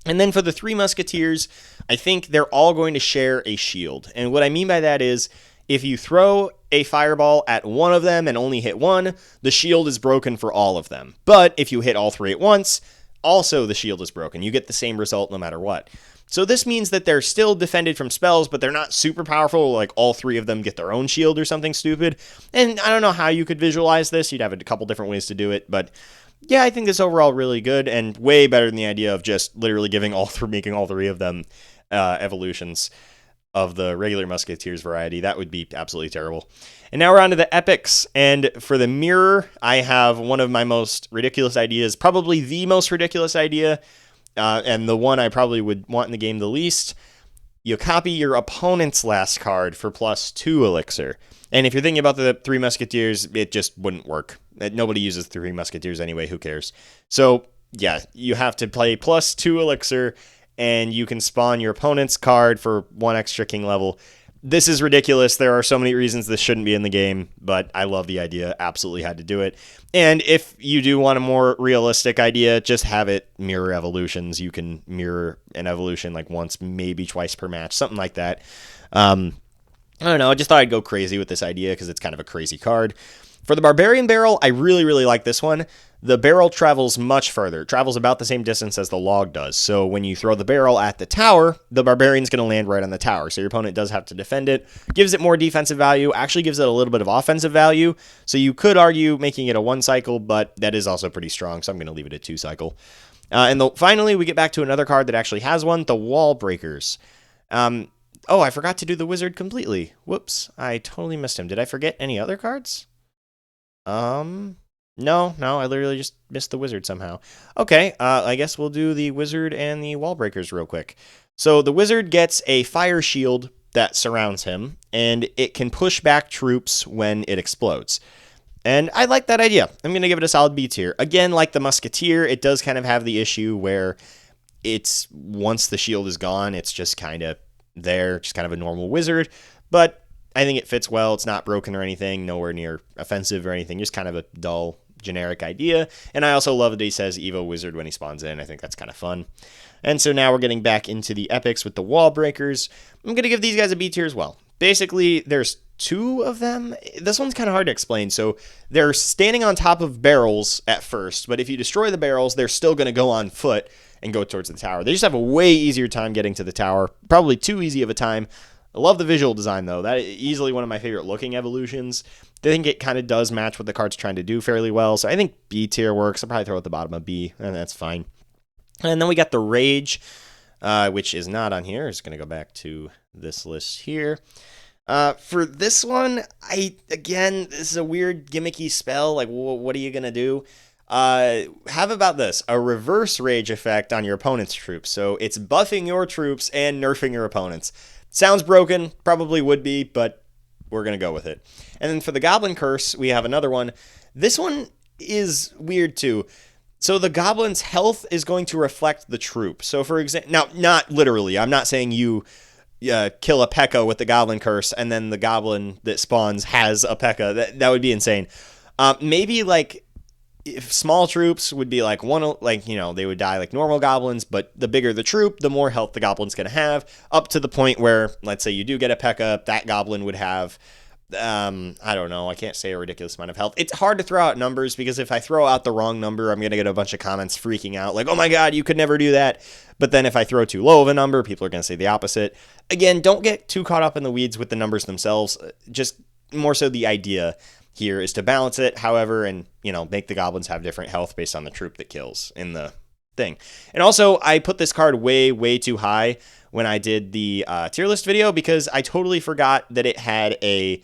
And then for the Three Musketeers, I think they're all going to share a shield. And what I mean by that is, if you throw a fireball at one of them and only hit one, the shield is broken for all of them. But if you hit all three at once, also the shield is broken. You get the same result no matter what. So this means that they're still defended from spells, but they're not super powerful, like all three of them get their own shield or something stupid. And I don't know how you could visualize this. You'd have a couple different ways to do it, but yeah, I think this overall really good and way better than the idea of just literally making all three of them evolutions of the regular Musketeers variety. That would be absolutely terrible. And now we're on to the epics. And for the mirror, I have one of my most ridiculous ideas, probably the most ridiculous idea, and the one I probably would want in the game the least. You copy your opponent's last card for +2 Elixir. And if you're thinking about the Three Musketeers, it just wouldn't work. Nobody uses Three Musketeers anyway, who cares? So, yeah, you have to play +2 Elixir, and you can spawn your opponent's card for 1 extra king level. This is ridiculous. There are so many reasons this shouldn't be in the game, but I love the idea. Absolutely had to do it. And if you do want a more realistic idea, just have it mirror evolutions. You can mirror an evolution like once, maybe twice per match, something like that. I don't know. I just thought I'd go crazy with this idea because it's kind of a crazy card. For the Barbarian Barrel, I really, really like this one. The barrel travels much further. It travels about the same distance as the log does. So when you throw the barrel at the tower, the Barbarian's going to land right on the tower. So your opponent does have to defend it. Gives it more defensive value. Actually gives it a little bit of offensive value. So you could argue making it a 1 cycle, but that is also pretty strong. So I'm going to leave it a 2 cycle. Finally, we get back to another card that actually has one, the Wall Breakers. Oh, I forgot to do the wizard completely. Whoops, I totally missed him. Did I forget any other cards? No, I literally just missed the wizard somehow. Okay, I guess we'll do the wizard and the wall breakers real quick. So the wizard gets a fire shield that surrounds him, and it can push back troops when it explodes. And I like that idea. I'm going to give it a solid B tier. Again, like the musketeer, it does kind of have the issue where it's, once the shield is gone, it's just kind of there, just kind of a normal wizard. But I think it fits well. It's not broken or anything, nowhere near offensive or anything, just kind of a dull, generic idea. And I also love that he says Evo Wizard when he spawns in. I think that's kind of fun. And so now we're getting back into the epics with the wall breakers. I'm going to give these guys a B tier as well. Basically, there's 2 of them. This one's kind of hard to explain. So they're standing on top of barrels at first, but if you destroy the barrels, they're still going to go on foot and go towards the tower. They just have a way easier time getting to the tower. Probably too easy of a time. I love the visual design, though. That is easily one of my favorite looking evolutions. I think it kind of does match what the card's trying to do fairly well. So I think B tier works. I'll probably throw it at the bottom of B, and that's fine. And then we got the Rage, which is not on here. I'm just going to go back to this list here. For this one, this is a weird gimmicky spell. Like, what are you going to do? Have about this, a reverse rage effect on your opponent's troops. So it's buffing your troops and nerfing your opponents. Sounds broken, probably would be, but we're going to go with it. And then for the Goblin Curse, we have another one. This one is weird too. So the goblin's health is going to reflect the troop. So for example, now, not literally, I'm not saying you kill a P.E.K.K.A. with the Goblin Curse and then the goblin that spawns has a P.E.K.K.A. That would be insane. Maybe like, if small troops would be like they would die like normal goblins, but the bigger the troop, the more health the goblin's going to have, up to the point where, let's say you do get a P.E.K.K.A., that goblin would have I don't know. I can't say a ridiculous amount of health. It's hard to throw out numbers because if I throw out the wrong number, I'm going to get a bunch of comments freaking out like, oh my God, you could never do that. But then if I throw too low of a number, people are going to say the opposite. Again, don't get too caught up in the weeds with the numbers themselves. Just more so the idea here is to balance it, however, and, make the goblins have different health based on the troop that kills in the thing. And also, I put this card way, way too high when I did the tier list video because I totally forgot that it had a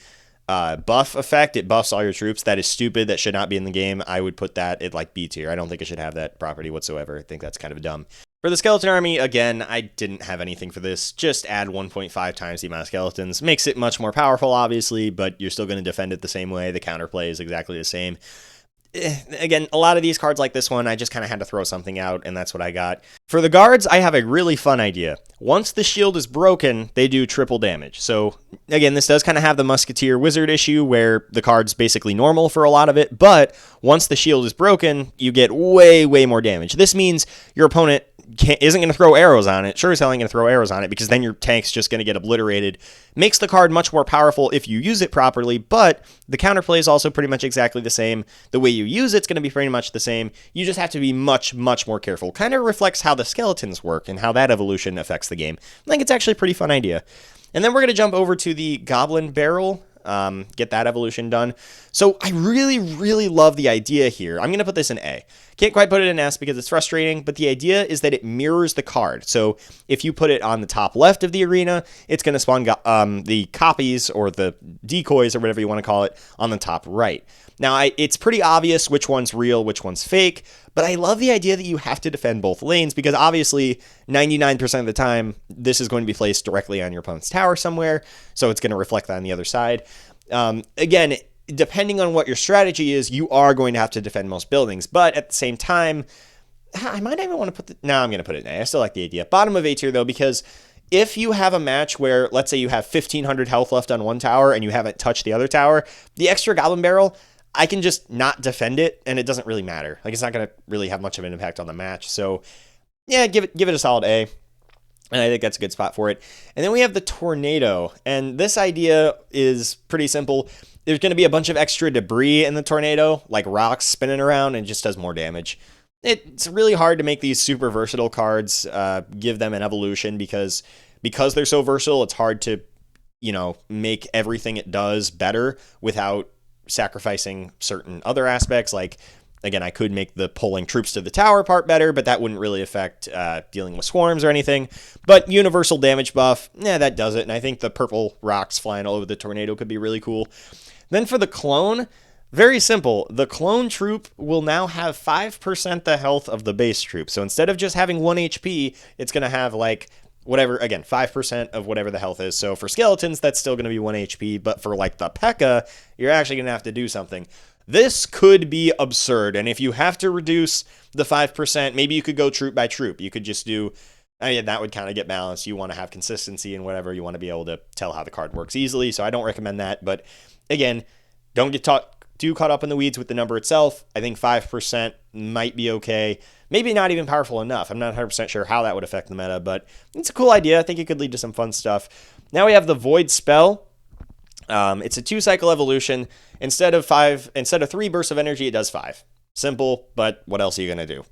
buff effect. It buffs all your troops. That is stupid. That should not be in the game. I would put that at like B tier. I don't think it should have that property whatsoever. I think that's kind of dumb. For the skeleton army, again, I didn't have anything for this. Just add 1.5 times the amount of skeletons. Makes it much more powerful, obviously, but you're still going to defend it the same way. The counterplay is exactly the same. Again, a lot of these cards like this one, I just kind of had to throw something out, and that's what I got. For the guards, I have a really fun idea. Once the shield is broken, they do triple damage. So, again, this does kind of have the Musketeer Wizard issue, where the card's basically normal for a lot of it, but once the shield is broken, you get way, way more damage. This means your opponent isn't going to throw arrows on it. Sure as hell ain't going to throw arrows on it because then your tank's just going to get obliterated. Makes the card much more powerful if you use it properly, but the counterplay is also pretty much exactly the same. The way you use it's going to be pretty much the same. You just have to be much, much more careful. Kind of reflects how the skeletons work and how that evolution affects the game. I think it's actually a pretty fun idea. And then we're going to jump over to the Goblin Barrel. Get that evolution done. So I really, really love the idea here. I'm going to put this in A. Can't quite put it in S because it's frustrating, but the idea is that it mirrors the card. So if you put it on the top left of the arena, it's going to spawn the copies or the decoys or whatever you want to call it on the top right. Now, it's pretty obvious which one's real, which one's fake, but I love the idea that you have to defend both lanes because obviously 99% of the time, this is going to be placed directly on your opponent's tower somewhere, so it's going to reflect that on the other side. Again, depending on what your strategy is, you are going to have to defend most buildings, but at the same time, I might even want to put no, I'm going to put it in A. I still like the idea. Bottom of A tier, though, because if you have a match where, let's say you have 1,500 health left on one tower and you haven't touched the other tower, the extra Goblin Barrel, I can just not defend it, and it doesn't really matter. Like, it's not going to really have much of an impact on the match. So, yeah, give it a solid A. And I think that's a good spot for it. And then we have the Tornado. And this idea is pretty simple. There's going to be a bunch of extra debris in the Tornado, like rocks spinning around, and it just does more damage. It's really hard to make these super versatile cards, give them an evolution, because they're so versatile, it's hard to, make everything it does better without sacrificing certain other aspects. Like, again, I could make the pulling troops to the tower part better, but that wouldn't really affect dealing with swarms or anything. But universal damage buff, that does it. And I think the purple rocks flying all over the Tornado could be really cool. Then for the clone, very simple. The clone troop will now have 5% the health of the base troop. So instead of just having 1 HP, it's going to have like whatever, again, 5% of whatever the health is. So for skeletons, that's still going to be 1 HP. But for like the P.E.K.K.A., you're actually going to have to do something. This could be absurd. And if you have to reduce the 5%, maybe you could go troop by troop. You could just do, that would kind of get balanced. You want to have consistency and whatever. You want to be able to tell how the card works easily. So I don't recommend that. But again, don't get too caught up in the weeds with the number itself. I think 5% might be okay. Maybe not even powerful enough. I'm not 100% sure how that would affect the meta, but it's a cool idea. I think it could lead to some fun stuff. Now we have the Void Spell. It's a 2-cycle evolution. Instead of 3 bursts of energy, it does 5. Simple, but what else are you going to do?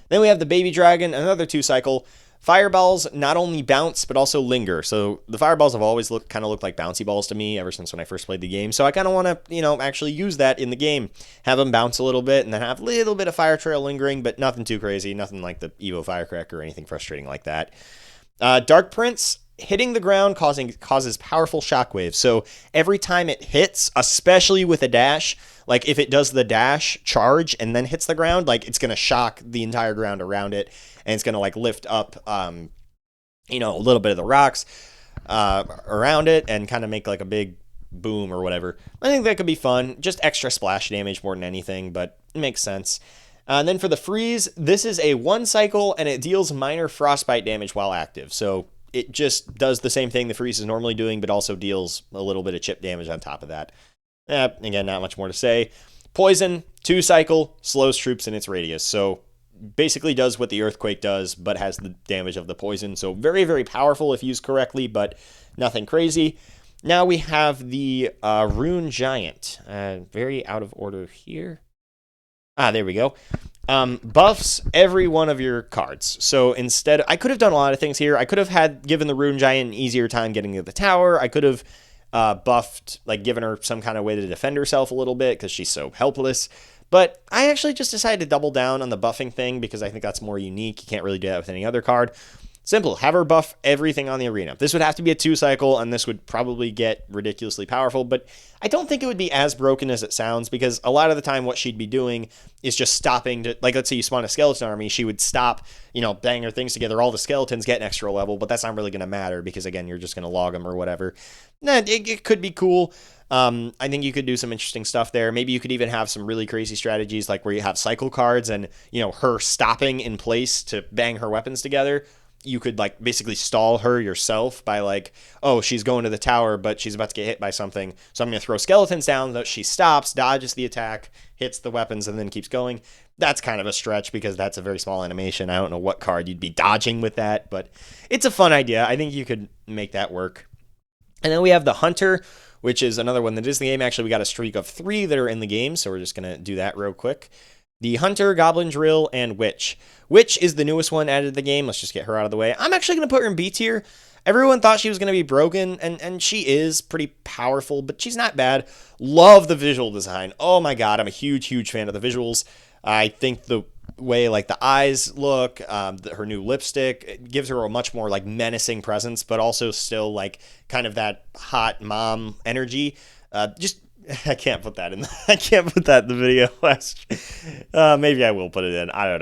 Then we have the Baby Dragon, another 2-cycle. Fireballs not only bounce, but also linger. So the fireballs have always looked like bouncy balls to me ever since when I first played the game. So I kind of want to, actually use that in the game. Have them bounce a little bit and then have a little bit of fire trail lingering, but nothing too crazy. Nothing like the Evo Firecracker or anything frustrating like that. Dark Prince, hitting the ground causes powerful shockwaves. So every time it hits, especially with a dash, like if it does the dash charge and then hits the ground, like it's going to shock the entire ground around it. And it's going to like lift up, a little bit of the rocks around it and kind of make like a big boom or whatever. I think that could be fun. Just extra splash damage more than anything, but it makes sense. And then for the freeze, this is a 1-cycle and it deals minor frostbite damage while active. So it just does the same thing the freeze is normally doing, but also deals a little bit of chip damage on top of that. Again, not much more to say. Poison, 2-cycle, slows troops in its radius. So basically does what the Earthquake does, but has the damage of the poison. So very, very powerful if used correctly, but nothing crazy. Now we have the Rune Giant. Very out of order here. There we go. Buffs every one of your cards. So instead, I could have done a lot of things here. I could have given the Rune Giant an easier time getting to the tower. I could have buffed, like given her some kind of way to defend herself a little bit because she's so helpless. But I actually just decided to double down on the buffing thing because I think that's more unique. You can't really do that with any other card. Simple, have her buff everything on the arena. This would have to be a 2-cycle, and this would probably get ridiculously powerful, but I don't think it would be as broken as it sounds, because a lot of the time what she'd be doing is just stopping to, like, let's say you spawn a skeleton army, she would stop, bang her things together, all the skeletons get an extra level, but that's not really going to matter, because again, you're just going to log them or whatever. It could be cool. I think you could do some interesting stuff there. Maybe you could even have some really crazy strategies, like where you have cycle cards and, her stopping in place to bang her weapons together. You could like basically stall her yourself by like, oh, she's going to the tower, but she's about to get hit by something. So I'm going to throw skeletons down that she stops, dodges the attack, hits the weapons, and then keeps going. That's kind of a stretch because that's a very small animation. I don't know what card you'd be dodging with that, but it's a fun idea. I think you could make that work. And then we have the Hunter, which is another one that is in the game. Actually, we got a streak of 3 that are in the game, so we're just going to do that real quick. The Hunter, Goblin Drill, and Witch. Witch is the newest one added to the game. Let's just get her out of the way. I'm actually going to put her in B tier. Everyone thought she was going to be broken, and she is pretty powerful, but she's not bad. Love the visual design. Oh my god, I'm a huge, huge fan of the visuals. I think the way like the eyes look, her new lipstick, it gives her a much more like menacing presence, but also still like kind of that hot mom energy. I can't put that in. I can't put that in the video. Maybe I will put it in. I don't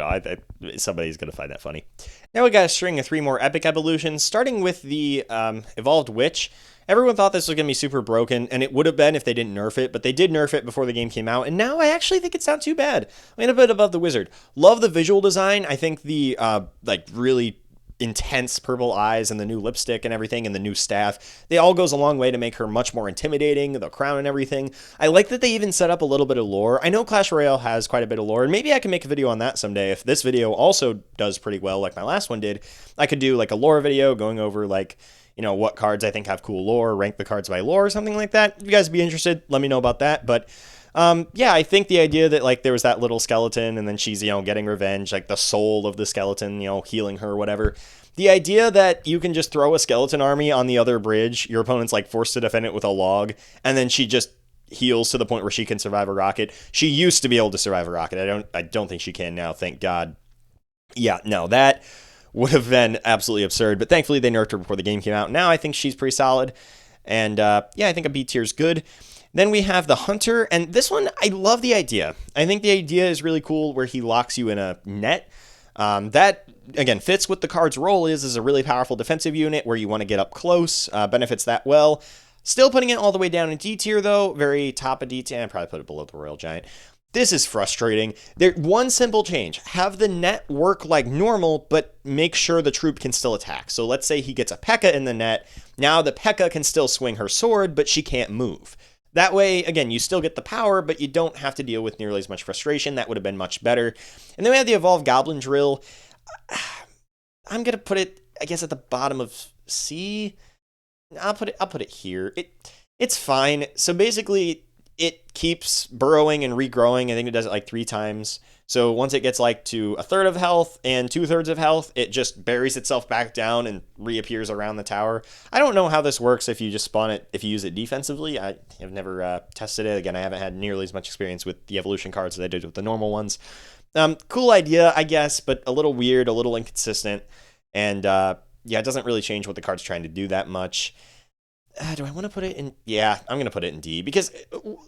know. Somebody's gonna find that funny. Now we got a string of 3 more epic evolutions, starting with the evolved witch. Everyone thought this was gonna be super broken, and it would have been if they didn't nerf it. But they did nerf it before the game came out, and now I actually think it's not too bad. I mean, a bit above the wizard. Love the visual design. I think the like really intense purple eyes and the new lipstick and everything and the new staff, they all goes a long way to make her much more intimidating, the crown and everything. I like that they even set up a little bit of lore. I know Clash Royale has quite a bit of lore, and maybe I can make a video on that someday. If this video also does pretty well like my last one did, I could do like a lore video going over like, what cards I think have cool lore, rank the cards by lore or something like that. If you guys would be interested, let me know about that. But yeah, I think the idea that like there was that little skeleton and then she's, getting revenge, like the soul of the skeleton, healing her or whatever. The idea that you can just throw a skeleton army on the other bridge, your opponent's like forced to defend it with a log, and then she just heals to the point where she can survive a rocket. She used to be able to survive a rocket. I don't think she can now, thank God. Yeah, no, that would have been absolutely absurd, but thankfully they nerfed her before the game came out. Now I think she's pretty solid, and yeah, I think a B tier is good. Then we have the Hunter, and this one, I love the idea. I think the idea is really cool where he locks you in a net. That, again, fits what the card's role is a really powerful defensive unit where you want to get up close, benefits that well. Still putting it all the way down in D tier, though, very top of D tier, and probably put it below the Royal Giant. This is frustrating. One simple change. Have the net work like normal, but make sure the troop can still attack. So let's say he gets a P.E.K.K.A. in the net. Now the P.E.K.K.A. can still swing her sword, but she can't move. That way, again, you still get the power, but you don't have to deal with nearly as much frustration. That would have been much better. And then we have the Evolved Goblin Drill. I'm going to put it, I guess, at the bottom of C. I'll put it here. It's fine. So basically, it keeps burrowing and regrowing. I think it does it like 3 times. So once it gets like to 1/3 of health and 2/3 of health, it just buries itself back down and reappears around the tower. I don't know how this works if you just spawn it, if you use it defensively. I have never tested it. Again, I haven't had nearly as much experience with the evolution cards as I did with the normal ones. Cool idea, I guess, but a little weird, a little inconsistent. And yeah, it doesn't really change what the card's trying to do that much. Do I want to put it in? Yeah, I'm going to put it in D because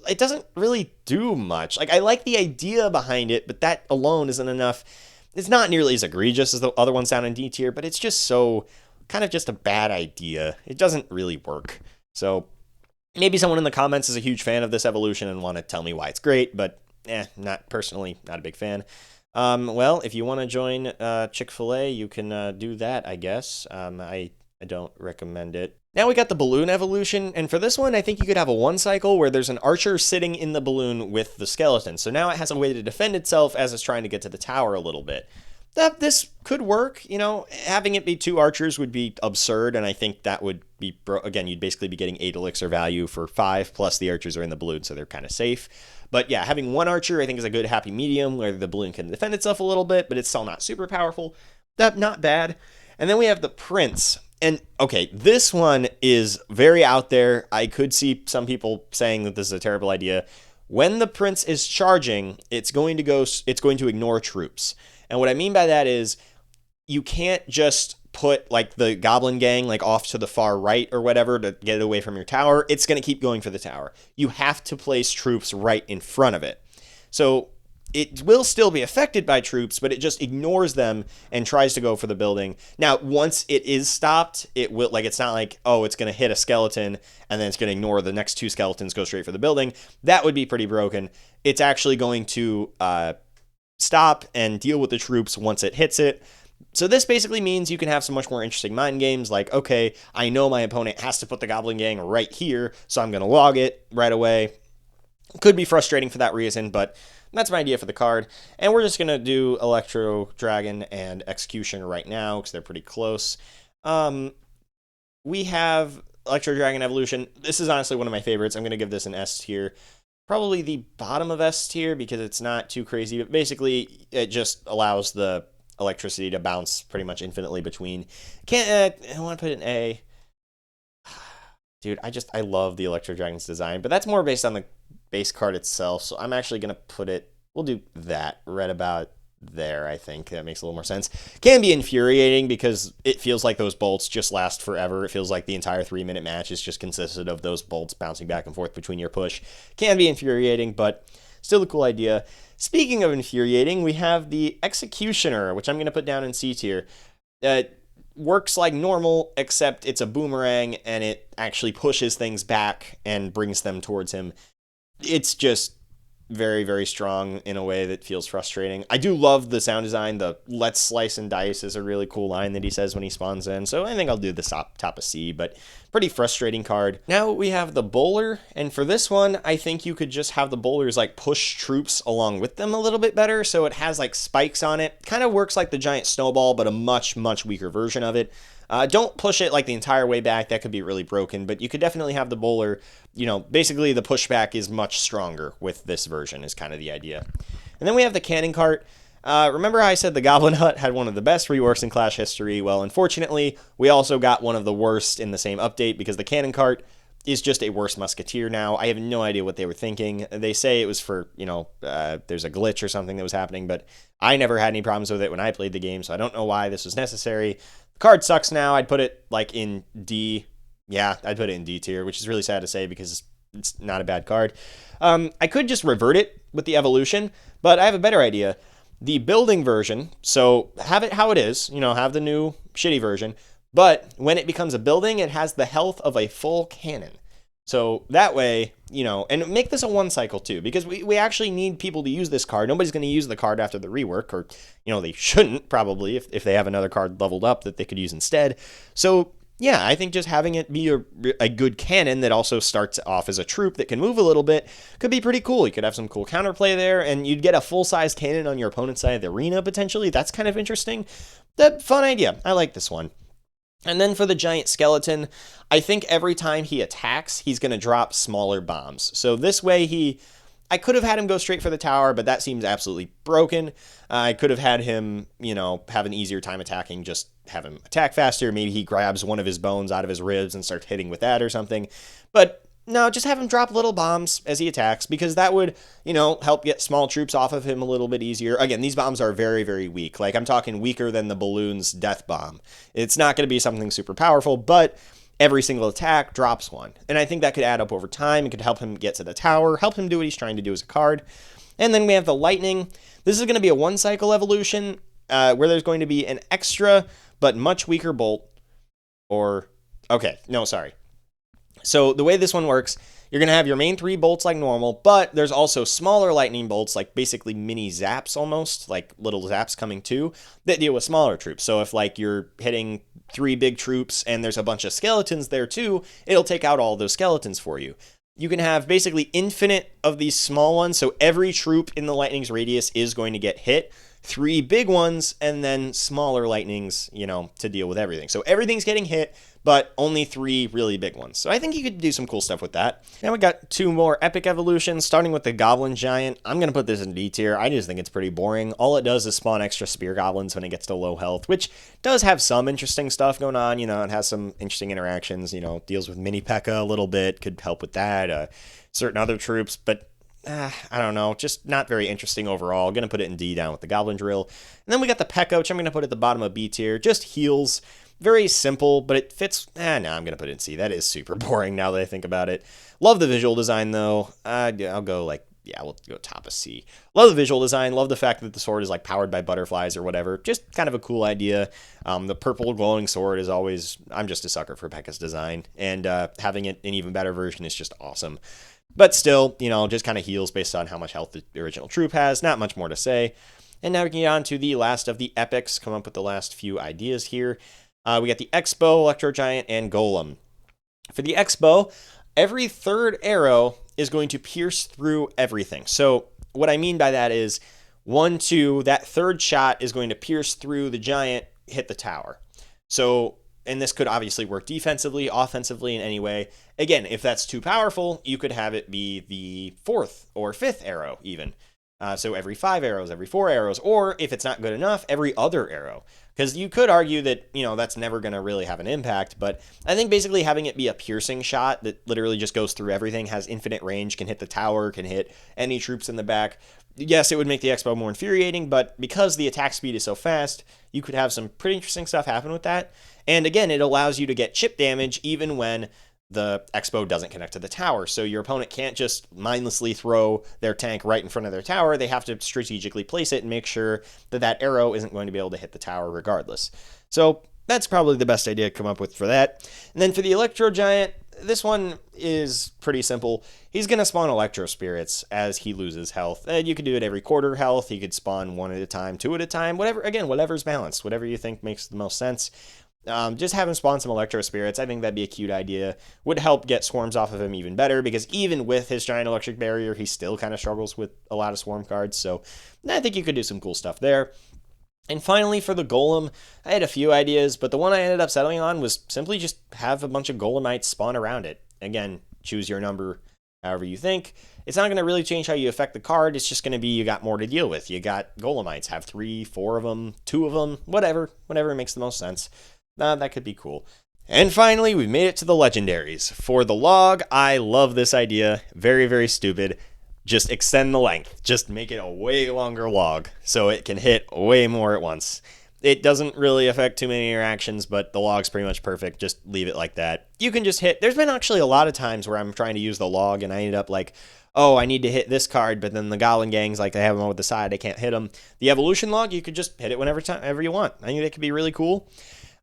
it doesn't really do much. Like, I like the idea behind it, but that alone isn't enough. It's not nearly as egregious as the other ones down in D tier, but it's just so kind of just a bad idea. It doesn't really work. So maybe someone in the comments is a huge fan of this evolution and want to tell me why it's great, but not personally, not a big fan. Well, if you want to join Chick-fil-A, you can do that, I guess. I don't recommend it. Now we got the balloon evolution, and for this one, I think you could have a 1-cycle where there's an archer sitting in the balloon with the skeleton. So now it has a way to defend itself as it's trying to get to the tower a little bit. that this could work. You know, having it be 2 archers would be absurd, and I think that would be, again, you'd basically be getting 8 elixir value for 5, plus the archers are in the balloon, so they're kind of safe. But yeah, having 1 archer I think is a good happy medium, where the balloon can defend itself a little bit, but it's still not super powerful. That not bad. And then we have the prince. And okay, this one is very out there. I could see some people saying that this is a terrible idea. When the prince is charging, it's going to ignore troops. And what I mean by that is you can't just put like the goblin gang like off to the far right or whatever to get it away from your tower. It's going to keep going for the tower. You have to place troops right in front of it. So it will still be affected by troops, but it just ignores them and tries to go for the building. Now, once it is stopped, it will, like, it's not like, oh, it's going to hit a skeleton and then it's going to ignore the next 2 skeletons, go straight for the building. That would be pretty broken. It's actually going to stop and deal with the troops once it hits it. So this basically means you can have some much more interesting mind games like, okay, I know my opponent has to put the goblin gang right here, so I'm going to log it right away. Could be frustrating for that reason, but that's my idea for the card. And we're just going to do Electro Dragon and Execution right now because they're pretty close. We have Electro Dragon Evolution. This is honestly one of my favorites. I'm going to give this an S tier. Probably the bottom of S tier because it's not too crazy, but basically it just allows the electricity to bounce pretty much infinitely between. I want to put an A. Dude, I love the Electro Dragon's design, but that's more based on the base card itself, so I'm actually going to put it, we'll do that right about there. I think that makes a little more sense. Can be infuriating because it feels like those bolts just last forever. It feels like the entire 3-minute match is just consisted of those bolts bouncing back and forth between your push. Can be infuriating, but still a cool idea. Speaking of infuriating, we have the Executioner, which I'm going to put down in C tier. Works like normal, except it's a boomerang and it actually pushes things back and brings them towards him. It's just very, very strong in a way that feels frustrating. I do love the sound design. The "let's slice and dice" is a really cool line that he says when he spawns in. So I think I'll do the top of C, but pretty frustrating card. Now we have the Bowler, and for this one, I think you could just have the Bowlers like push troops along with them a little bit better. So it has like spikes on it. Kind of works like the giant snowball, but a much, much weaker version of it. Don't push it like the entire way back. That could be really broken, but you could definitely have the Bowler, basically the pushback is much stronger with this version is kind of the idea. And then we have the Cannon Cart. Remember how I said the Goblin Hut had one of the best reworks in Clash history? Well, unfortunately, we also got one of the worst in the same update because the Cannon Cart is just a worse musketeer now. I have no idea what they were thinking. They say it was for, there's a glitch or something that was happening, but I never had any problems with it when I played the game, so I don't know why this was necessary. The card sucks now. I'd put it like in D. Yeah, I'd put it in D tier, which is really sad to say because it's not a bad card. I could just revert it with the evolution, but I have a better idea. The building version, so have it how it is, have the new shitty version, but when it becomes a building, it has the health of a full cannon. So that way, and make this a 1 cycle too, because we actually need people to use this card. Nobody's going to use the card after the rework, or, they shouldn't probably if they have another card leveled up that they could use instead. So yeah, I think just having it be a good cannon that also starts off as a troop that can move a little bit could be pretty cool. You could have some cool counterplay there, and you'd get a full-size cannon on your opponent's side of the arena, potentially. That's kind of interesting. That fun idea. I like this one. And then for the giant skeleton, I think every time he attacks, he's going to drop smaller bombs. So this way I could have had him go straight for the tower, but that seems absolutely broken. I could have had him, have an easier time attacking, just have him attack faster. Maybe he grabs one of his bones out of his ribs and starts hitting with that or something. But no, just have him drop little bombs as he attacks, because that would, help get small troops off of him a little bit easier. Again, these bombs are very, very weak. Like, I'm talking weaker than the balloon's death bomb. It's not going to be something super powerful, but every single attack drops one. And I think that could add up over time. It could help him get to the tower, help him do what he's trying to do as a card. And then we have the lightning. This is going to be a 1 cycle evolution where there's going to be an extra but much weaker bolt. So the way this one works, you're going to have your main 3 bolts like normal, but there's also smaller lightning bolts, like basically mini zaps almost, like little zaps coming too, that deal with smaller troops. So if like you're hitting 3 big troops and there's a bunch of skeletons there too, it'll take out all those skeletons for you. You can have basically infinite of these small ones, so every troop in the lightning's radius is going to get hit. 3 big ones, and then smaller lightnings, to deal with everything. So everything's getting hit, but only 3 really big ones. So I think you could do some cool stuff with that. Now we got 2 more epic evolutions, starting with the Goblin Giant. I'm going to put this in D tier. I just think it's pretty boring. All it does is spawn extra spear goblins when it gets to low health, which does have some interesting stuff going on. It has some interesting interactions, deals with mini P.E.K.K.A. a little bit, could help with that. Certain other troops, but I don't know, just not very interesting overall. Gonna put it in D down with the Goblin Drill. And then we got the P.E.K.K.A., which I'm gonna put at the bottom of B tier. Just heals. Very simple, but it fits. No, I'm gonna put it in C. That is super boring now that I think about it. Love the visual design though. I'll go we'll go top of C. Love the visual design. Love the fact that the sword is powered by butterflies or whatever. Just kind of a cool idea. The purple glowing sword is always. I'm just a sucker for P.E.K.K.A.'s design, and having it an even better version is just awesome. But still, just kind of heals based on how much health the original troop has. Not much more to say. And now we can get on to the last of the epics. Come up with the last few ideas here. We got the X-Bow, Electro Giant, and Golem. For the X-Bow, every third arrow is going to pierce through everything. So what I mean by that is 1, 2, that third shot is going to pierce through the giant, hit the tower. So, and this could obviously work defensively, offensively, in any way. Again, if that's too powerful, you could have it be the 4th or 5th arrow even. So every 5 arrows, every 4 arrows, or if it's not good enough, every other arrow. Because you could argue that, that's never going to really have an impact, but I think basically having it be a piercing shot that literally just goes through everything, has infinite range, can hit the tower, can hit any troops in the back. Yes, it would make the X-Bow more infuriating, but because the attack speed is so fast, you could have some pretty interesting stuff happen with that. And again, it allows you to get chip damage even when the X-Bow doesn't connect to the tower. So your opponent can't just mindlessly throw their tank right in front of their tower. They have to strategically place it and make sure that that arrow isn't going to be able to hit the tower regardless. So that's probably the best idea to come up with for that. And then for the Electro Giant, this one is pretty simple. He's going to spawn Electro Spirits as he loses health. You could do it every quarter health. He could spawn 1 at a time, 2 at a time, whatever. Again, whatever's balanced, whatever you think makes the most sense. Just have him spawn some Electro Spirits. I think that'd be a cute idea. Would help get swarms off of him even better, because even with his giant electric barrier, he still kind of struggles with a lot of swarm cards. So I think you could do some cool stuff there. And finally, for the Golem, I had a few ideas, but the one I ended up settling on was simply just have a bunch of Golemites spawn around it. Again, choose your number however you think. It's not going to really change how you affect the card. It's just going to be you got more to deal with. You got Golemites, have 3, 4 of them, 2 of them, whatever makes the most sense. That could be cool. And finally, we made it to the legendaries. For the log, I love this idea. Very, very stupid. Just extend the length. Just make it a way longer log so it can hit way more at once. It doesn't really affect too many interactions, but the log's pretty much perfect. Just leave it like that. You can just hit. There's been actually a lot of times where I'm trying to use the log and I ended up oh, I need to hit this card, but then the Goblin gangs, they have them over the side. I can't hit them. The evolution log, you could just hit it whenever you want. I think that could be really cool.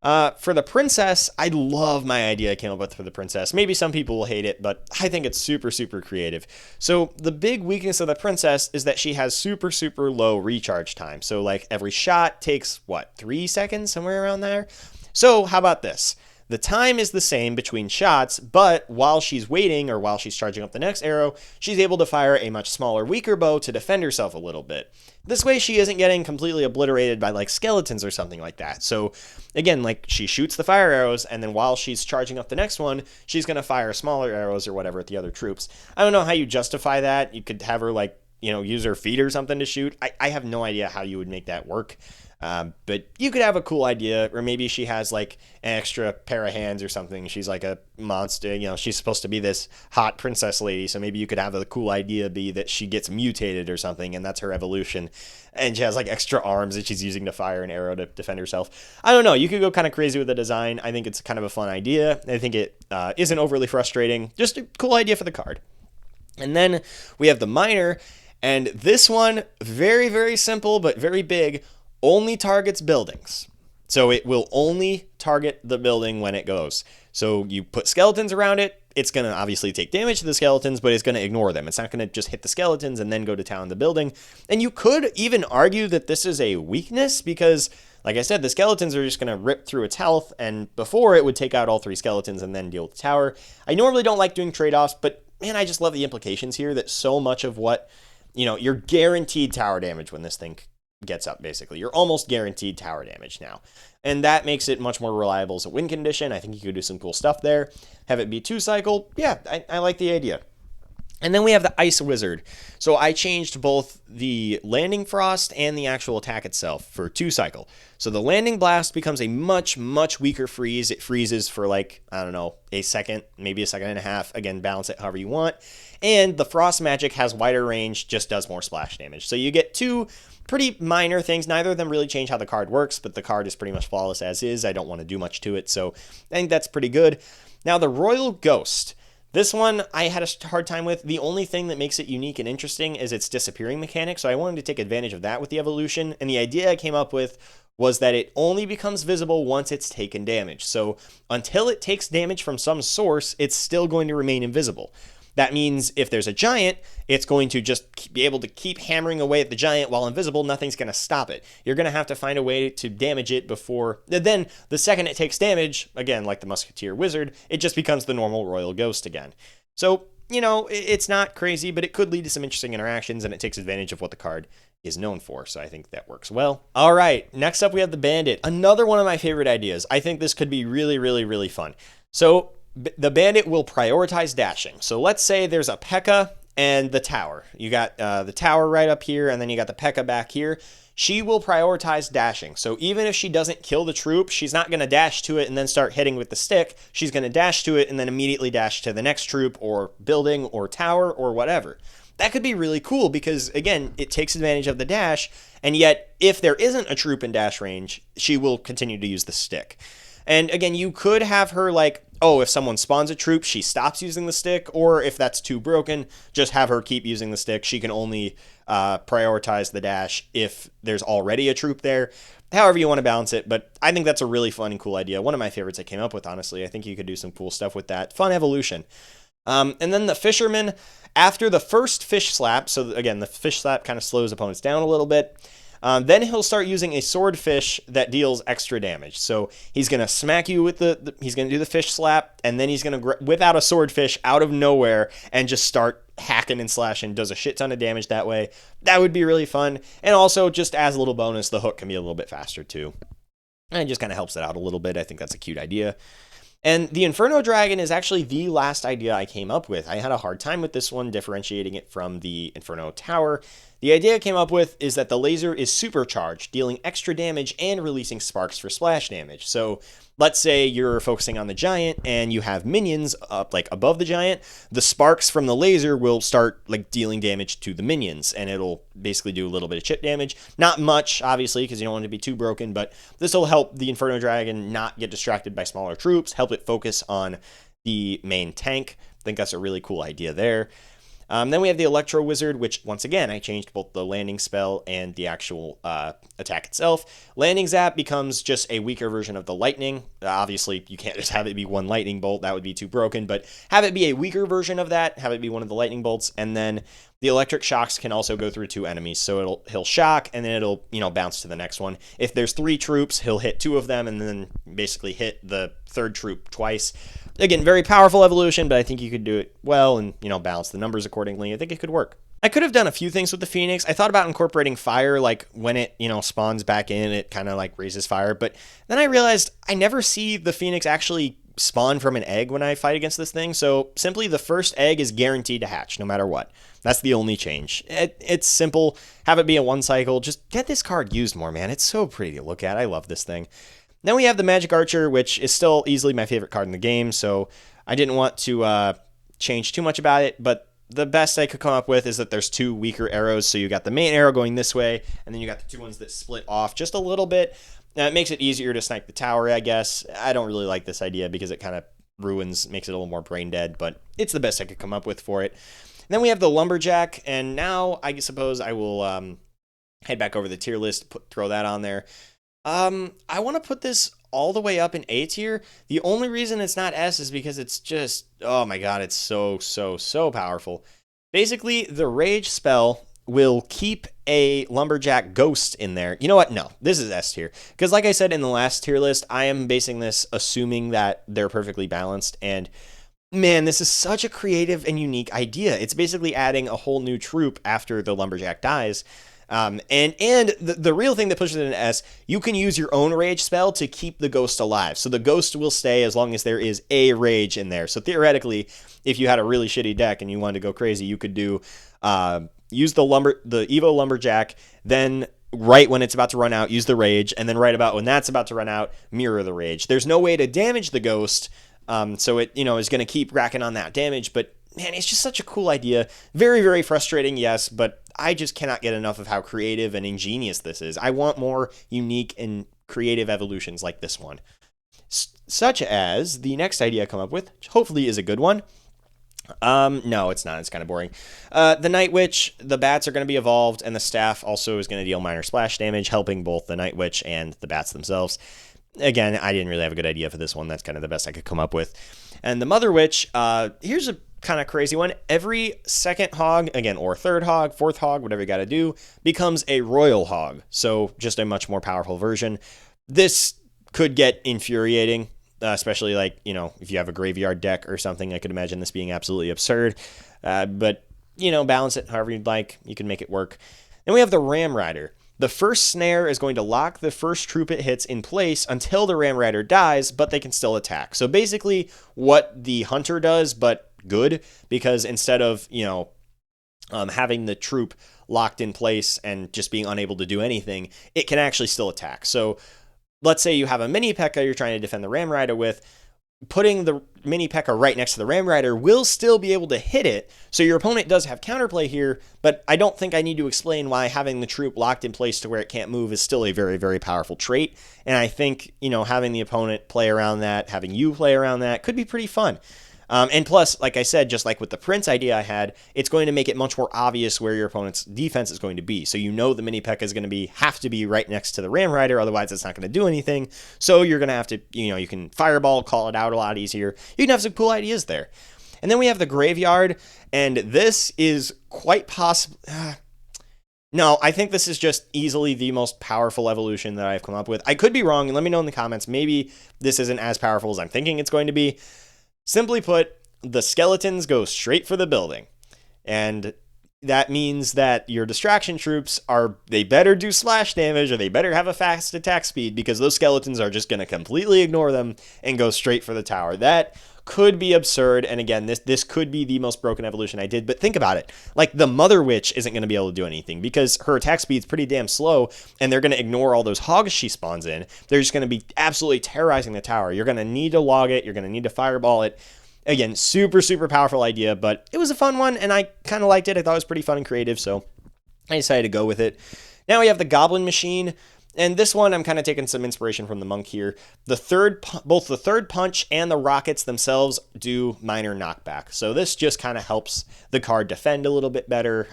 For the princess, I love my idea I came up with for the princess. Maybe some people will hate it, but I think it's super, super creative. So the big weakness of the princess is that she has super, super low recharge time. So every shot takes, 3 seconds, somewhere around there? So how about this? The time is the same between shots, but while she's waiting or while she's charging up the next arrow, she's able to fire a much smaller, weaker bow to defend herself a little bit. This way she isn't getting completely obliterated by skeletons or something like that. So again, she shoots the fire arrows, and then while she's charging up the next one, she's going to fire smaller arrows or whatever at the other troops. I don't know how you justify that. You could have her use her feet or something to shoot. I have no idea how you would make that work. But you could have a cool idea, or maybe she has an extra pair of hands or something. She's a monster, she's supposed to be this hot princess lady. So maybe you could have a cool idea be that she gets mutated or something, and that's her evolution. And she has extra arms that she's using to fire an arrow to defend herself. I don't know. You could go kind of crazy with the design. I think it's kind of a fun idea. I think it isn't overly frustrating. Just a cool idea for the card. And then we have the miner, and this one, very, very simple, but very big. Only targets buildings. So it will only target the building when it goes. So you put skeletons around it, it's going to obviously take damage to the skeletons, but it's going to ignore them. It's not going to just hit the skeletons and then go to town on the building. And you could even argue that this is a weakness because, like I said, the skeletons are just going to rip through its health, and before it would take out all 3 skeletons and then deal with the tower. I normally don't like doing trade-offs, but man, I just love the implications here that so much of what, you're guaranteed tower damage when this thing gets up, basically. You're almost guaranteed tower damage now. And that makes it much more reliable as a win condition. I think you could do some cool stuff there. Have it be 2-cycle. Yeah, I like the idea. And then we have the Ice Wizard. So I changed both the Landing Frost and the actual attack itself for 2-cycle. So the Landing Blast becomes a much, much weaker freeze. It freezes for like, I don't know, a second, maybe a second and a half. Again, balance it however you want. And the Frost Magic has wider range, just does more splash damage. So you get two pretty minor things. Neither of them really change how the card works, but the card is pretty much flawless as is. I don't want to do much to it, so I think that's pretty good. Now the Royal Ghost. This one I had a hard time with. The only thing that makes it unique and interesting is its disappearing mechanic, so I wanted to take advantage of that with the evolution, and the idea I came up with was that it only becomes visible once it's taken damage. So until it takes damage from some source, it's still going to remain invisible. That means if there's a giant, it's going to just be able to keep hammering away at the giant while invisible. Nothing's going to stop it. You're going to have to find a way to damage it before. Then the second it takes damage, again, like the Musketeer Wizard, it just becomes the normal Royal Ghost again. So, you know, it's not crazy, but it could lead to some interesting interactions, and it takes advantage of what the card is known for. So I think that works well. All right, next up we have the Bandit. Another one of my favorite ideas. I think this could be really, really, really fun. So the Bandit will prioritize dashing. So let's say there's a P.E.K.K.A. and the tower. You got the tower right up here, and then you got the P.E.K.K.A. back here. She will prioritize dashing. So even if she doesn't kill the troop, she's not going to dash to it and then start hitting with the stick. She's going to dash to it and then immediately dash to the next troop or building or tower or whatever. That could be really cool because, again, it takes advantage of the dash, and yet if there isn't a troop in dash range, she will continue to use the stick. And again, you could have her like, oh, if someone spawns a troop, she stops using the stick, or if that's too broken, just have her keep using the stick. She can only prioritize the dash if there's already a troop there. However you want to balance it, but I think that's a really fun and cool idea. One of my favorites I came up with, honestly. I think you could do some cool stuff with that. Fun evolution. And then the Fisherman, after the first fish slap, so again, the fish slap kind of slows opponents down a little bit. Then he'll start using a swordfish that deals extra damage. So he's going to smack you with he's going to do the fish slap, and then he's going to whip out a swordfish out of nowhere and just start hacking and slashing. Does a shit ton of damage that way. That would be really fun. And also, just as a little bonus, the hook can be a little bit faster too. And it just kind of helps it out a little bit. I think that's a cute idea. And the Inferno Dragon is actually the last idea I came up with. I had a hard time with this one, differentiating it from the Inferno Tower. The idea I came up with is that the laser is supercharged, dealing extra damage and releasing sparks for splash damage. So let's say you're focusing on the giant and you have minions up like above the giant. The sparks from the laser will start like dealing damage to the minions, and it'll basically do a little bit of chip damage. Not much, obviously, because you don't want it to be too broken, but this will help the Inferno Dragon not get distracted by smaller troops, help it focus on the main tank. I think that's a really cool idea there. Then we have the Electro Wizard, which, once again, I changed both the landing spell and the actual attack itself. Landing Zap becomes just a weaker version of the Lightning. Obviously, you can't just have it be one Lightning Bolt. That would be too broken, but have it be a weaker version of that. Have it be one of the Lightning Bolts, and then the Electric Shocks can also go through two enemies. So he'll shock, and then it'll bounce to the next one. If there's 3 troops, he'll hit 2 of them, and then basically hit the 3rd troop twice. Again, very powerful evolution, but I think you could do it well and, balance the numbers accordingly. I think it could work. I could have done a few things with the Phoenix. I thought about incorporating fire, like when it, spawns back in, it kind of like raises fire. But then I realized I never see the Phoenix actually spawn from an egg when I fight against this thing. So simply the first egg is guaranteed to hatch no matter what. That's the only change. It's simple. Have it be a 1-cycle. Just get this card used more, man. It's so pretty to look at. I love this thing. Then we have the Magic Archer, which is still easily my favorite card in the game, so I didn't want to change too much about it, but the best I could come up with is that there's 2 weaker arrows, so you got the main arrow going this way, and then you got the 2 ones that split off just a little bit. It makes it easier to snipe the tower, I guess. I don't really like this idea because it kind of makes it a little more brain dead, but it's the best I could come up with for it. And then we have the Lumberjack, and now I suppose I will head back over the tier list, throw that on there. I want to put this all the way up in A tier. The only reason it's not S is because it's just, oh my god, it's so powerful. Basically, the Rage spell will keep a Lumberjack Ghost in there. You know what? No, this is S tier. Because like I said in the last tier list, I am basing this assuming that they're perfectly balanced, and man, this is such a creative and unique idea. It's basically adding a whole new troop after the Lumberjack dies. And the real thing that pushes it into S, you can use your own rage spell to keep the ghost alive. So the ghost will stay as long as there is a rage in there. So theoretically, if you had a really shitty deck and you wanted to go crazy, you could do use the Evo Lumberjack, then right when it's about to run out, use the rage, and then right about when that's about to run out, mirror the rage. There's no way to damage the ghost, so it is going to keep racking on that damage, but man, it's just such a cool idea. Very, very frustrating, yes, but I just cannot get enough of how creative and ingenious this is. I want more unique and creative evolutions like this one. Such as the next idea I come up with, which hopefully is a good one. No, it's not. It's kind of boring. The Night Witch, the bats are going to be evolved, and the staff also is going to deal minor splash damage, helping both the Night Witch and the bats themselves. Again, I didn't really have a good idea for this one. That's kind of the best I could come up with. And the Mother Witch, here's a kind of crazy one. Every second hog, again, or third hog, fourth hog, whatever you got to do, becomes a royal hog. So just a much more powerful version. This could get infuriating. Especially if you have a graveyard deck or something, I could imagine this being absolutely absurd. But, balance it however you'd like. You can make it work. Then we have the Ram Rider. The first snare is going to lock the first troop it hits in place until the Ram Rider dies, but they can still attack. So basically what the Hunter does, but good, because instead of, having the troop locked in place and just being unable to do anything, it can actually still attack. So let's say you have a mini P.E.K.K.A you're trying to defend the Ram Rider with. Putting the mini P.E.K.K.A right next to the Ram Rider will still be able to hit it. So your opponent does have counterplay here, but I don't think I need to explain why having the troop locked in place to where it can't move is still a very, very powerful trait. And I think, having the opponent play around that, having you play around that could be pretty fun. And plus, like I said, just like with the Prince idea I had, it's going to make it much more obvious where your opponent's defense is going to be. So the mini P.E.K.K.A is going to have to be right next to the Ram Rider, otherwise it's not going to do anything. So you're going to have to, you can fireball, call it out a lot easier. You can have some cool ideas there. And then we have the Graveyard, and this is quite possible. No, I think this is just easily the most powerful evolution that I've come up with. I could be wrong, and let me know in the comments. Maybe this isn't as powerful as I'm thinking it's going to be. Simply put, the skeletons go straight for the building. And that means that your distraction troops they better do splash damage or they better have a fast attack speed because those skeletons are just going to completely ignore them and go straight for the tower. That could be absurd. And again, this could be the most broken evolution I did. But think about it. Like the Mother Witch isn't going to be able to do anything because her attack speed's pretty damn slow and they're going to ignore all those hogs she spawns in. They're just going to be absolutely terrorizing the tower. You're going to need to log it. You're going to need to fireball it. Again, super, super powerful idea, but it was a fun one and I kind of liked it. I thought it was pretty fun and creative, so I decided to go with it. Now we have the Goblin Machine. And this one, I'm kind of taking some inspiration from the Monk here. Both the third punch and the rockets themselves do minor knockback. So this just kind of helps the card defend a little bit better.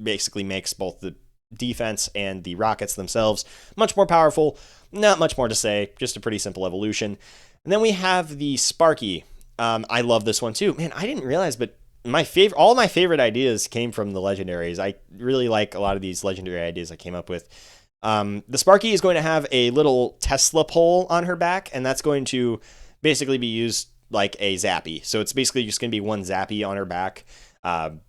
Basically makes both the defense and the rockets themselves much more powerful. Not much more to say, just a pretty simple evolution. And then we have the Sparky. I love this one too. Man, I didn't realize, but all my favorite ideas came from the legendaries. I really like a lot of these legendary ideas I came up with. The Sparky is going to have a little Tesla pole on her back, and that's going to basically be used like a Zappy. So it's basically just going to be one Zappy on her back,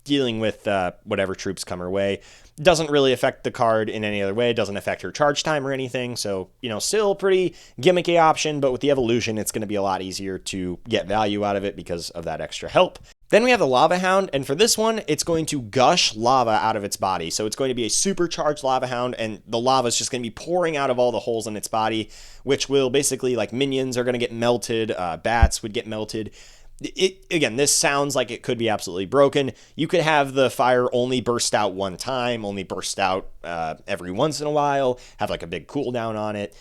dealing with whatever troops come her way. Doesn't really affect the card in any other way. Doesn't affect her charge time or anything. So, still pretty gimmicky option, but with the evolution, it's going to be a lot easier to get value out of it because of that extra help. Then we have the Lava Hound, and for this one, it's going to gush lava out of its body. So it's going to be a supercharged Lava Hound, and the lava is just going to be pouring out of all the holes in its body, which will basically, like, minions are going to get melted, bats would get melted. Again, this sounds like it could be absolutely broken. You could have the fire only burst out one time, only burst out every once in a while, have like a big cooldown on it.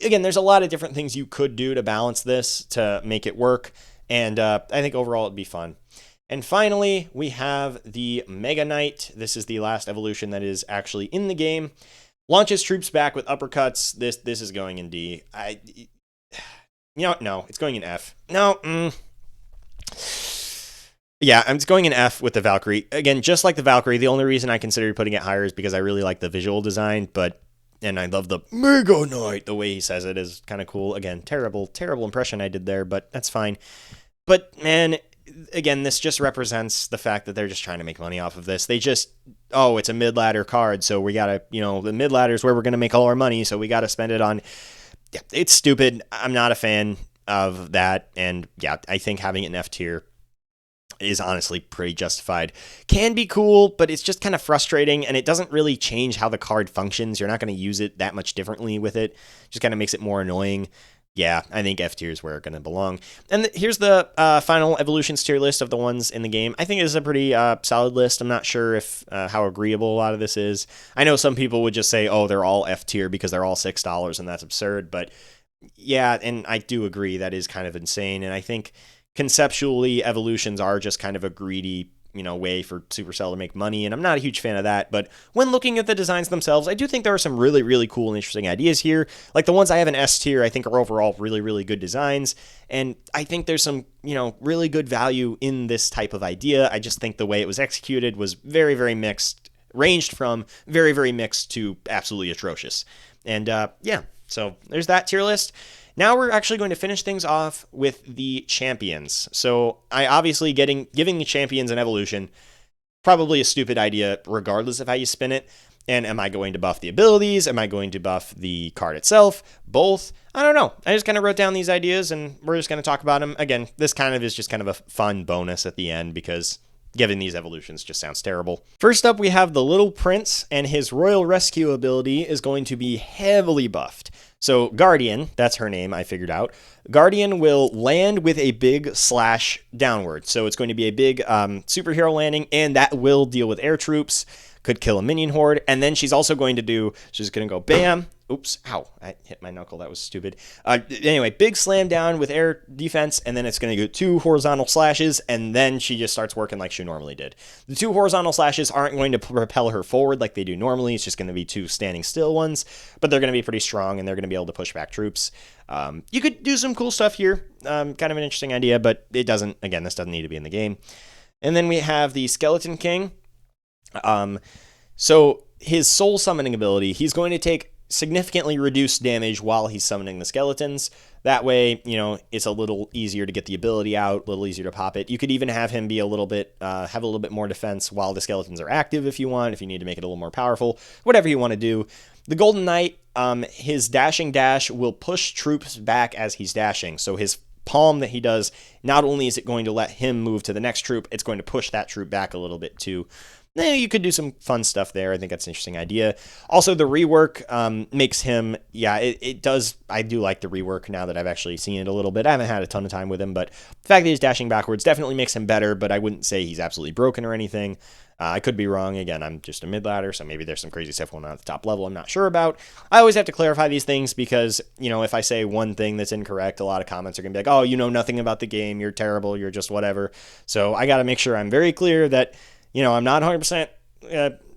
Again, there's a lot of different things you could do to balance this to make it work, and I think overall it'd be fun. And finally, we have the Mega Knight. This is the last evolution that is actually in the game. Launches troops back with uppercuts. This is going in D. No, it's going in F. No, Yeah, I'm just going in F with the Valkyrie. Again, just like the Valkyrie, the only reason I considered putting it higher is because I really like the visual design, and I love the Mega Knight. The way he says it is kind of cool. Again, terrible impression I did there, but that's fine. But man, again, this just represents the fact that they're just trying to make money off of this. They just, oh, it's a mid-ladder card, so we gotta, the mid-ladder is where we're gonna make all our money, so we gotta spend it on. Yeah, it's stupid. I'm not a fan of that, and yeah, I think having it in F tier is honestly pretty justified. Can be cool, but it's just kind of frustrating, and it doesn't really change how the card functions. You're not going to use it that much differently with it. Just kind of makes it more annoying. Yeah, I think F tier is where it's going to belong. And here's the final evolutions tier list of the ones in the game. I think it is a pretty solid list. I'm not sure if how agreeable a lot of this is. I know some people would just say, oh, they're all F tier because they're all $6, and that's absurd. But yeah, and I do agree that is kind of insane. And I think conceptually, evolutions are just kind of a greedy, way for Supercell to make money, and I'm not a huge fan of that. But when looking at the designs themselves, I do think there are some really, really cool and interesting ideas here. Like the ones I have in S tier, I think are overall really, really good designs, and I think there's some, really good value in this type of idea. I just think the way it was executed was very, very mixed, ranged from very, very mixed to absolutely atrocious. And yeah, so there's that tier list. Now we're actually going to finish things off with the champions. So I obviously giving the champions an evolution, probably a stupid idea regardless of how you spin it. And am I going to buff the abilities? Am I going to buff the card itself? Both? I don't know. I just kind of wrote down these ideas and we're just going to talk about them. Again, this kind of is just kind of a fun bonus at the end because giving these evolutions just sounds terrible. First up, we have the Little Prince, and his Royal Rescue ability is going to be heavily buffed. So Guardian, that's her name, I figured out. Guardian will land with a big slash downward. So it's going to be a big superhero landing, and that will deal with air troops, could kill a minion horde. And then she's also going to she's going to go bam. Oops, ow, I hit my knuckle. That was stupid. Anyway, big slam down with air defense, and then it's going to go 2 horizontal slashes, and then she just starts working like she normally did. The 2 horizontal slashes aren't going to propel her forward like they do normally. It's just going to be 2 standing still ones, but they're going to be pretty strong, and they're going to be able to push back troops. You could do some cool stuff here. Kind of an interesting idea, but it doesn't, again, this doesn't need to be in the game. And then we have the Skeleton King. So his soul summoning ability, he's going to take significantly reduced damage while he's summoning the skeletons. That way, it's a little easier to get the ability out, a little easier to pop it. You could even have him be have a little bit more defense while the skeletons are active if you want, if you need to make it a little more powerful, whatever you want to do. The Golden Knight, his dashing dash will push troops back as he's dashing. So his palm that he does, not only is it going to let him move to the next troop, it's going to push that troop back a little bit too. You could do some fun stuff there. I think that's an interesting idea. Also, the rework makes him, it does. I do like the rework now that I've actually seen it a little bit. I haven't had a ton of time with him, but the fact that he's dashing backwards definitely makes him better, but I wouldn't say he's absolutely broken or anything. I could be wrong. Again, I'm just a mid-ladder, so maybe there's some crazy stuff going on at the top level I'm not sure about. I always have to clarify these things because, if I say one thing that's incorrect, a lot of comments are going to be like, oh, you know nothing about the game, you're terrible, you're just whatever. So I got to make sure I'm very clear that I'm not 100%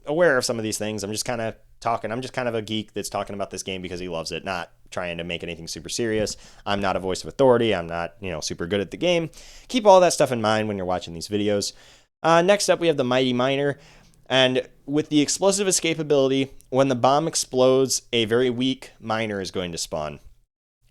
aware of some of these things. I'm just kind of talking. I'm just kind of a geek that's talking about this game because he loves it, not trying to make anything super serious. I'm not a voice of authority. I'm not, super good at the game. Keep all that stuff in mind when you're watching these videos. Next up, we have the Mighty Miner. And with the explosive escape ability, when the bomb explodes, a very weak miner is going to spawn.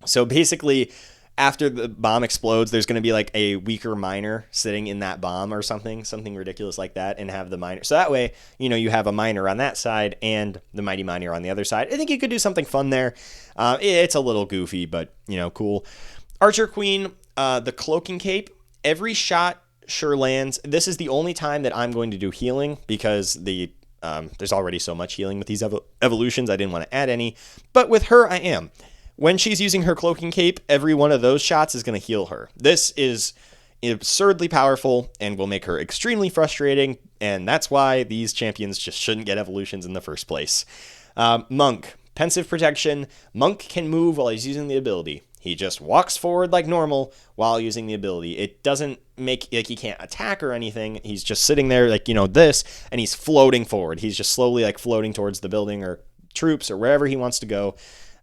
So basically, after the bomb explodes, there's going to be like a weaker miner sitting in that bomb or something ridiculous like that, and have the miner. So that way, you have a miner on that side and the Mighty Miner on the other side. I think you could do something fun there. It's a little goofy, but, cool. Archer Queen, the Cloaking Cape, every shot sure lands. This is the only time that I'm going to do healing because there's already so much healing with these evolutions. I didn't want to add any, but with her, I am. When she's using her Cloaking Cape, every one of those shots is going to heal her. This is absurdly powerful and will make her extremely frustrating, and that's why these champions just shouldn't get evolutions in the first place. Monk, Pensive Protection. Monk can move while he's using the ability. He just walks forward like normal while using the ability. It doesn't make, he can't attack or anything. He's just sitting there this, and he's floating forward. He's just slowly floating towards the building or troops or wherever he wants to go.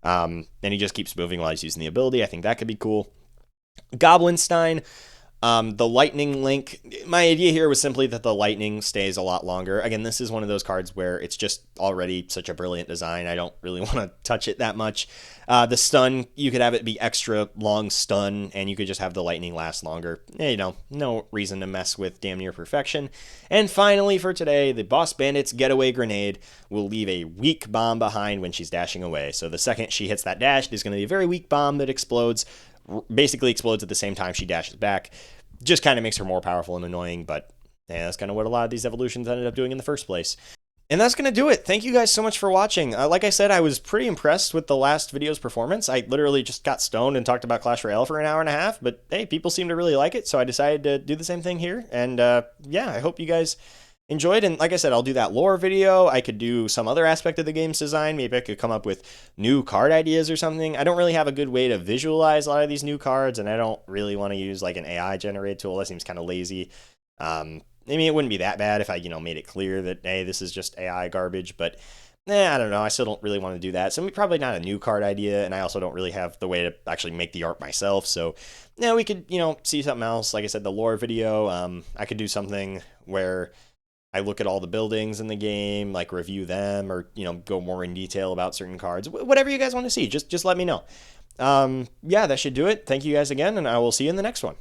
And he just keeps moving while he's using the ability. I think that could be cool. Goblinstein, The lightning link, my idea here was simply that the lightning stays a lot longer. Again, this is one of those cards where it's just already such a brilliant design. I don't really want to touch it that much. The stun, you could have it be extra long stun, and you could just have the lightning last longer. No reason to mess with damn near perfection. And finally for today, the Boss Bandit's Getaway Grenade will leave a weak bomb behind when she's dashing away. So the second she hits that dash, there's going to be a very weak bomb that basically explodes at the same time she dashes back. Just kind of makes her more powerful and annoying, but yeah, that's kind of what a lot of these evolutions ended up doing in the first place. And that's going to do it. Thank you guys so much for watching. Like I said, I was pretty impressed with the last video's performance. I literally just got stoned and talked about Clash Royale for an hour and a half, but hey, people seem to really like it, so I decided to do the same thing here. And yeah, I hope you guys enjoyed. And like I said, I'll do that lore video. I could do some other aspect of the game's design. Maybe I could come up with new card ideas or something. I don't really have a good way to visualize a lot of these new cards, and I don't really want to use like an AI generated tool. That seems kind of lazy. I mean, it wouldn't be that bad if I, made it clear that, hey, this is just AI garbage, but I don't know. I still don't really want to do that. So probably not a new card idea, and I also don't really have the way to actually make the art myself. So yeah, we could, see something else. Like I said, the lore video, I could do something where I look at all the buildings in the game, like review them, or go more in detail about certain cards. Whatever you guys want to see, just let me know. Yeah, that should do it. Thank you guys again, and I will see you in the next one.